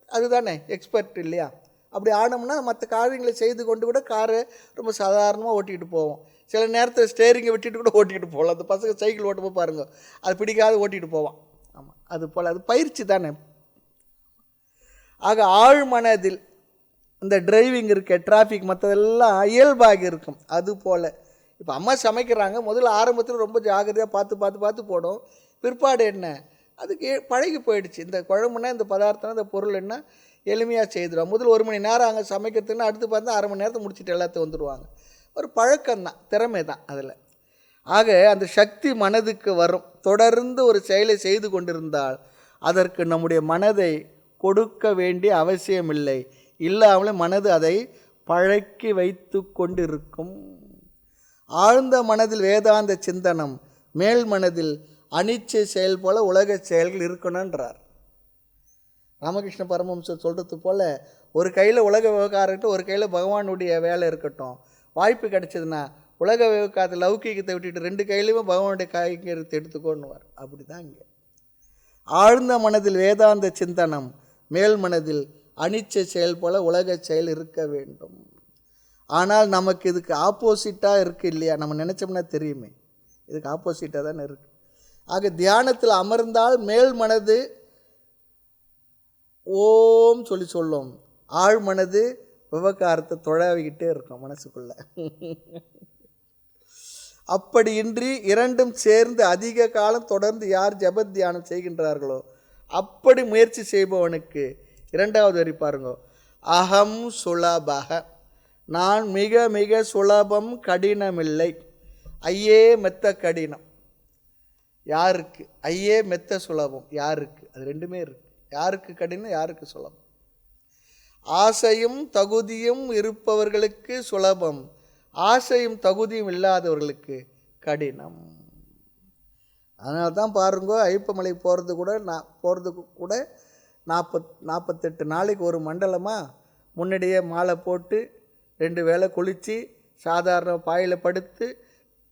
[SPEAKER 1] அதுதானே எக்ஸ்பர்ட் இல்லையா? அப்படி ஆனோம்னா மற்ற காரியங்களை செய்து கொண்டு கூட காரை ரொம்ப சாதாரணமாக ஓட்டிகிட்டு போவோம். சில நேரத்தில் ஸ்டேரிங்கை விட்டுட்டு கூட ஓட்டிகிட்டு போகலாம். அந்த பசங்க சைக்கிள் ஓட்டும்போது பாருங்கள், அது பிடிக்காத ஓட்டிகிட்டு போவான். ஆமாம், அது போல் அது பயிற்சி தானே. ஆக ஆழ்மனதில் இந்த டிரைவிங் இருக்க டிராஃபிக் மற்றதெல்லாம் இயல்பாகி இருக்கும். அது போல் இப்போ அம்மா சமைக்கிறாங்க, முதல்ல ஆரம்பத்தில் ரொம்ப ஜாகிரதையாக பார்த்து பார்த்து பார்த்து போடும். பிற்பாடு என்ன, அதுக்கு பழகி போயிடுச்சு. இந்த குழம்புனா இந்த பதார்த்தம் இந்த பொருள் என்ன எளிமையாக செய்துடுவாங்க. முதல் 1 மணி நேரம் அங்கே சமைக்கிறதுன்னா அடுத்து பார்த்தா அரை மணி நேரத்தை முடிச்சுட்டு எல்லாத்தையும் வந்துடுவாங்க. ஒரு பழக்கம்தான், திறமை தான் அதில். ஆக அந்த சக்தி மனதுக்கு வரும். தொடர்ந்து ஒரு செயலை செய்து கொண்டிருந்தால் அதற்கு நம்முடைய மனதை கொடுக்க வேண்டிய அவசியமில்லை. இல்லாமலே மனது அதை பழக்கி வைத்து கொண்டிருக்கும். ஆழ்ந்த மனதில் வேதாந்த சிந்தனம், மேல் மனதில் அனிச்சை செயல் போல உலக செயல்கள் இருக்கணுன்றார் ராமகிருஷ்ண பரமஹம்சர் சொல்கிறது போல். ஒரு கையில் உலக விவகாரத்தை, ஒரு கையில் பகவானுடைய வேலை இருக்கட்டும். வாய்ப்பு கிடைச்சதுன்னா உலக விவகாரத்தை லௌகீகத்தை விட்டுட்டு 2 கையிலையுமே பகவானுடைய காய்கறத்தை எடுத்துக்கொண்டுவார். அப்படி தான் இங்கே ஆழ்ந்த மனதில் வேதாந்த சிந்தனம், மேல் மனதில் அனிச்சை செயல் போல உலக செயல் இருக்க வேண்டும். ஆனால் நமக்கு இதுக்கு ஆப்போசிட்டாக இருக்குது இல்லையா? நம்ம நினச்சோம்னா தெரியுமே, இதுக்கு ஆப்போசிட்டாக தானே இருக்குது. ஆக தியானத்தில் அமர்ந்தால் மேல் மனது ஓம் சொல்லும், ஆழ் மனது விவகாரத்தை தொழவிக்கிட்டே இருக்கும் மனசுக்குள்ள. அப்படி இன்றி இரண்டும் சேர்ந்து அதிக காலம் தொடர்ந்து யார் ஜப தியானம் செய்கின்றார்களோ அப்படி முயற்சி செய்பவனுக்கு 2வது வரி பாருங்க, அகம் சுலபக, நான் மிக மிக சுலபம் கடினமில்லை. ஐயே மெத்த கடினம் யாருக்கு, ஐயே மெத்த சுலபம் யாருக்கு, அது ரெண்டுமே இருக்கு. யாருக்கு கடினம், யாருக்கு சுலபம். ஆசையும் தகுதியும் இருப்பவர்களுக்கு சுலபம், ஆசையும் தகுதியும் இல்லாதவர்களுக்கு கடினம். அதனால தான் பாருங்க, ஐப்பமலை போகிறதுக்கு கூட 48 நாளைக்கு ஒரு மண்டலமாக முன்னாடியே மாலை போட்டு 2 வேளை குளித்து சாதாரண பாயில் படுத்து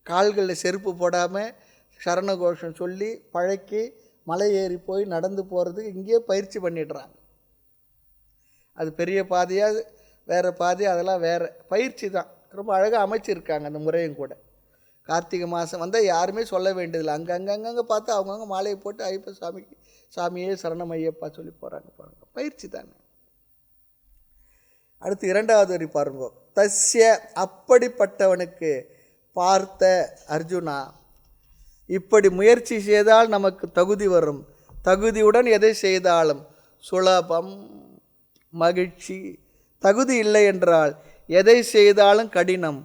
[SPEAKER 1] கால்களில் செருப்பு போடாமல் சரண கோஷம் சொல்லி பழக்கி மலை ஏறி போய் நடந்து போகிறதுக்கு இங்கேயே பயிற்சி பண்ணிடுறாங்க. அது பெரிய பாதையாக வேறு பாதை, அதெல்லாம் வேறு பயிற்சி தான். ரொம்ப அழகாக அமைச்சிருக்காங்க அந்த முறையும் கூட. கார்த்திகை மாதம் வந்தால் யாருமே சொல்ல வேண்டியதில்லை. அங்கங்கே பார்த்து அவங்கவுங்க மாலையை போட்டு ஐப்ப சாமியே சரணம் ஐயப்பா சொல்லி போகிறாங்க. பாருங்கள், பயிற்சி தானே. அடுத்து 2வது வரி பாருங்க, தஸ்ய, அப்படிப்பட்டவனுக்கு பார்த்த அர்ஜுனா, இப்படி முயற்சி செய்தால் நமக்கு தகுதி வரும். தகுதியுடன் எதை செய்தாலும் சுலபம், மகிழ்ச்சி. தகுதி இல்லை என்றால் எதை செய்தாலும் கடினம்.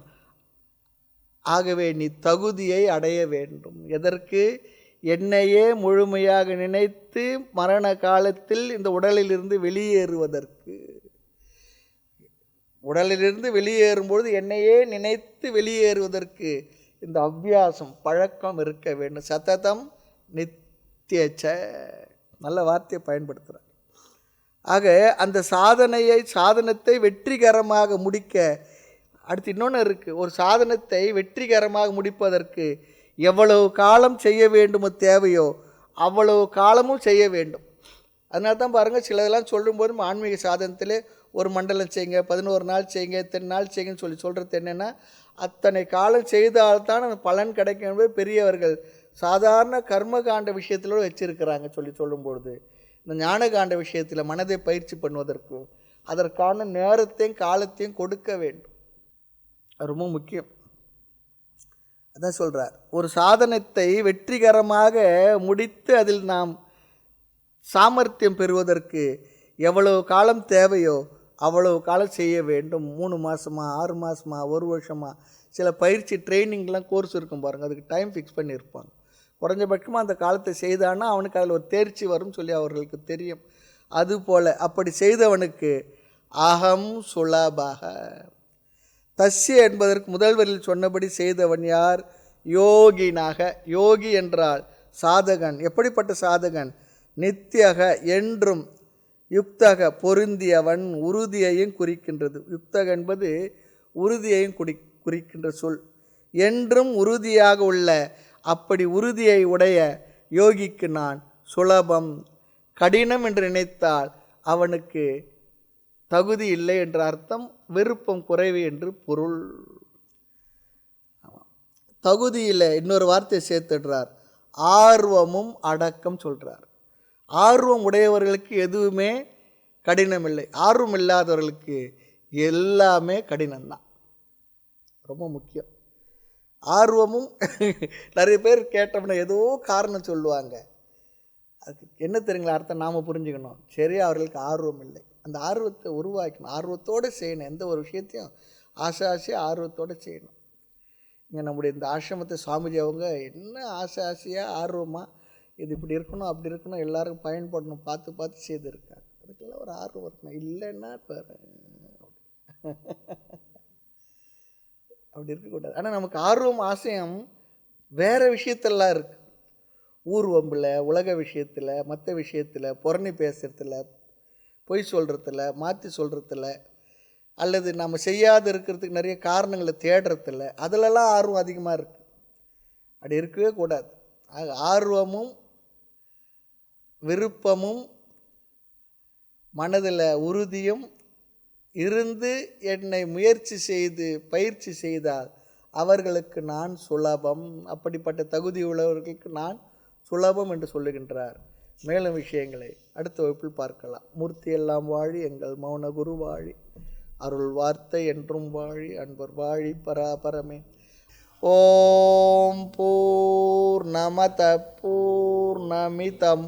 [SPEAKER 1] ஆகவே நீ தகுதியை அடைய வேண்டும். எதற்கு? என்னையே முழுமையாக நினைத்து மரண காலத்தில் இந்த உடலிலிருந்து வெளியேறுவதற்கு. உடலிலிருந்து வெளியேறும்பொழுது என்னையே நினைத்து வெளியேறுவதற்கு இந்த அபியாசம், பழக்கம் இருக்க வேண்டும். சததம் நித்தியச்ச, நல்ல வார்த்தையை பயன்படுத்துகிறார். ஆக அந்த சாதனத்தை வெற்றிகரமாக முடிக்க, அடுத்து இன்னொன்று இருக்குது, ஒரு சாதனத்தை வெற்றிகரமாக முடிப்பதற்கு எவ்வளவு காலம் செய்ய வேண்டுமோ தேவையோ அவ்வளவு காலமும் செய்ய வேண்டும். அதனால தான் பாருங்கள், சிலதெல்லாம் சொல்லும்போதும் ஆன்மீக சாதனத்தில் ஒரு மண்டலம் செய்யுங்க, 11 நாள் செய்யுங்க, இத்தனை நாள் செய்யுங்கன்னு சொல்கிறது என்னென்னா, அத்தனை காலம் செய்தால்தான் அந்த பலன் கிடைக்கும் என்பது பெரியவர்கள் சாதாரண கர்மகாண்ட விஷயத்தில் வச்சிருக்கிறாங்க சொல்லும்பொழுது. இந்த ஞானகாண்ட விஷயத்தில் மனதை பயிற்சி பண்ணுவதற்கு அதற்கான நேரத்தையும் காலத்தையும் கொடுக்க வேண்டும். ரொம்ப முக்கியம். அதான் சொல்கிறார், ஒரு சாதனத்தை வெற்றிகரமாக முடித்து அதில் நாம் சாமர்த்தியம் பெறுவதற்கு எவ்வளவு காலம் தேவையோ அவ்வளவு காலம் செய்ய வேண்டும். 3 மாதமா, 6 மாதமா, 1 வருஷமா, சில பயிற்சி ட்ரைனிங்லாம் கோர்ஸ் இருக்கும் பாருங்கள், அதுக்கு டைம் ஃபிக்ஸ் பண்ணியிருப்பாங்க. குறைஞ்சபட்சமாக அந்த காலத்தை செய்தானா அவனுக்கு அதில் ஒரு தேர்ச்சி வரும்னு சொல்லி அவர்களுக்கு தெரியும். அதுபோல் அப்படி செய்தவனுக்கு அகம் சுலபக. தஸ்ய என்பதற்கு முதல் வரியில் சொன்னபடி செய்தவன் யார்? யோகினாக. யோகி என்றால் சாதகன். எப்படிப்பட்ட சாதகன்? நித்தியக என்றும், யுக்தக பொருந்தியவன், உறுதியையும் குறிக்கின்றது. யுக்தக என்பது உறுதியையும் குறிக்கின்ற சொல். என்றும் உறுதியாக உள்ள அப்படி உறுதியை உடைய யோகிக்கு நான் சுலபம். கடினம் என்று நினைத்தால் அவனுக்கு தகுதி இல்லை என்ற அர்த்தம், விருப்பம் குறைவு என்று பொருள். தகுதியில் இன்னொரு வார்த்தையை சேர்த்துடுறார், ஆர்வமும் அடக்கம் சொல்கிறார். ஆர்வம் உடையவர்களுக்கு எதுவுமே கடினம் இல்லை, ஆர்வம் இல்லாதவர்களுக்கு எல்லாமே கடினம்தான். ரொம்ப முக்கியம். ஆர்வமும் நிறைய பேர் கேட்டோம்னா ஏதோ காரணம் சொல்லுவாங்க. அதுக்கு என்ன தெரியுங்களா அர்த்தம்? நாம் புரிஞ்சுக்கணும். சரி, அவர்களுக்கு ஆர்வம் இல்லை, அந்த ஆர்வத்தை உருவாக்கணும், ஆர்வத்தோடு செய்யணும். எந்த ஒரு விஷயத்தையும் ஆசையாக ஆர்வத்தோடு செய்யணும். இங்கே நம்முடைய இந்த ஆசிரமத்தை சுவாமிஜி அவங்க என்ன ஆசையாக ஆர்வமாக இது இப்படி இருக்கணும் அப்படி இருக்கணும், எல்லாருக்கும் பயன்படணும் பார்த்து பார்த்து செய்திருக்காங்க. அதுக்கெல்லாம் ஒரு ஆர்வம் இருக்கணும். இல்லைன்னா இப்போ அப்படி இருக்கக்கூடாது. ஆனால் நமக்கு ஆர்வம் ஆசையம் வேறு விஷயத்தெல்லாம் இருக்குது. ஊர்வம்பில், உலக விஷயத்தில், மற்ற விஷயத்தில், புறணி பேசுகிறதுல, பொய் சொல்கிறதில்ல, மாற்றி சொல்கிறதில்ல, அல்லது நம்ம செய்யாது இருக்கிறதுக்கு நிறைய காரணங்களை தேடுறதில்ல, அதிலெல்லாம் ஆர்வம் அதிகமாக இருக்குது. அப்படி இருக்கவே கூடாது. ஆர்வமும் விருப்பமும் மனதில் உறுதியும் இருந்து என்னை முயற்சி செய்து பயிற்சி செய்தால் அவர்களுக்கு நான் சுலபம். அப்படிப்பட்ட தகுதி உள்ளவர்களுக்கு நான் சுலபம் என்று சொல்லுகின்றார். மேலும் விஷயங்களை அடுத்த வகுப்பில் பார்க்கலாம். மூர்த்தி எல்லாம் வாழி, எங்கள் மௌன குரு வாழி, அருள் வார்த்தை என்றும் வாழி, அன்பர் வாழி பராபரமே. ஓம் பூர்ணமத பூர்ணமிதம்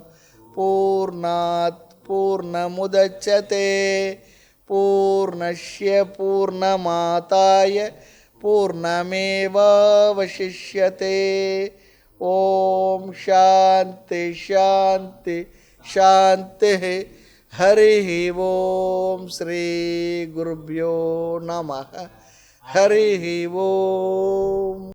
[SPEAKER 1] பூர்ணாத் பூர்ணமுதச்யதே பூர்ணஸ்ய பூர்ணமாதாய பூர்ணமேவாவசிஷ்யதே. ஓம் சாந்தி சாந்தி சாந்தி. ஹரி ஓம். ஸ்ரீ குருப்யோ நமः. ஹரி ஓம்.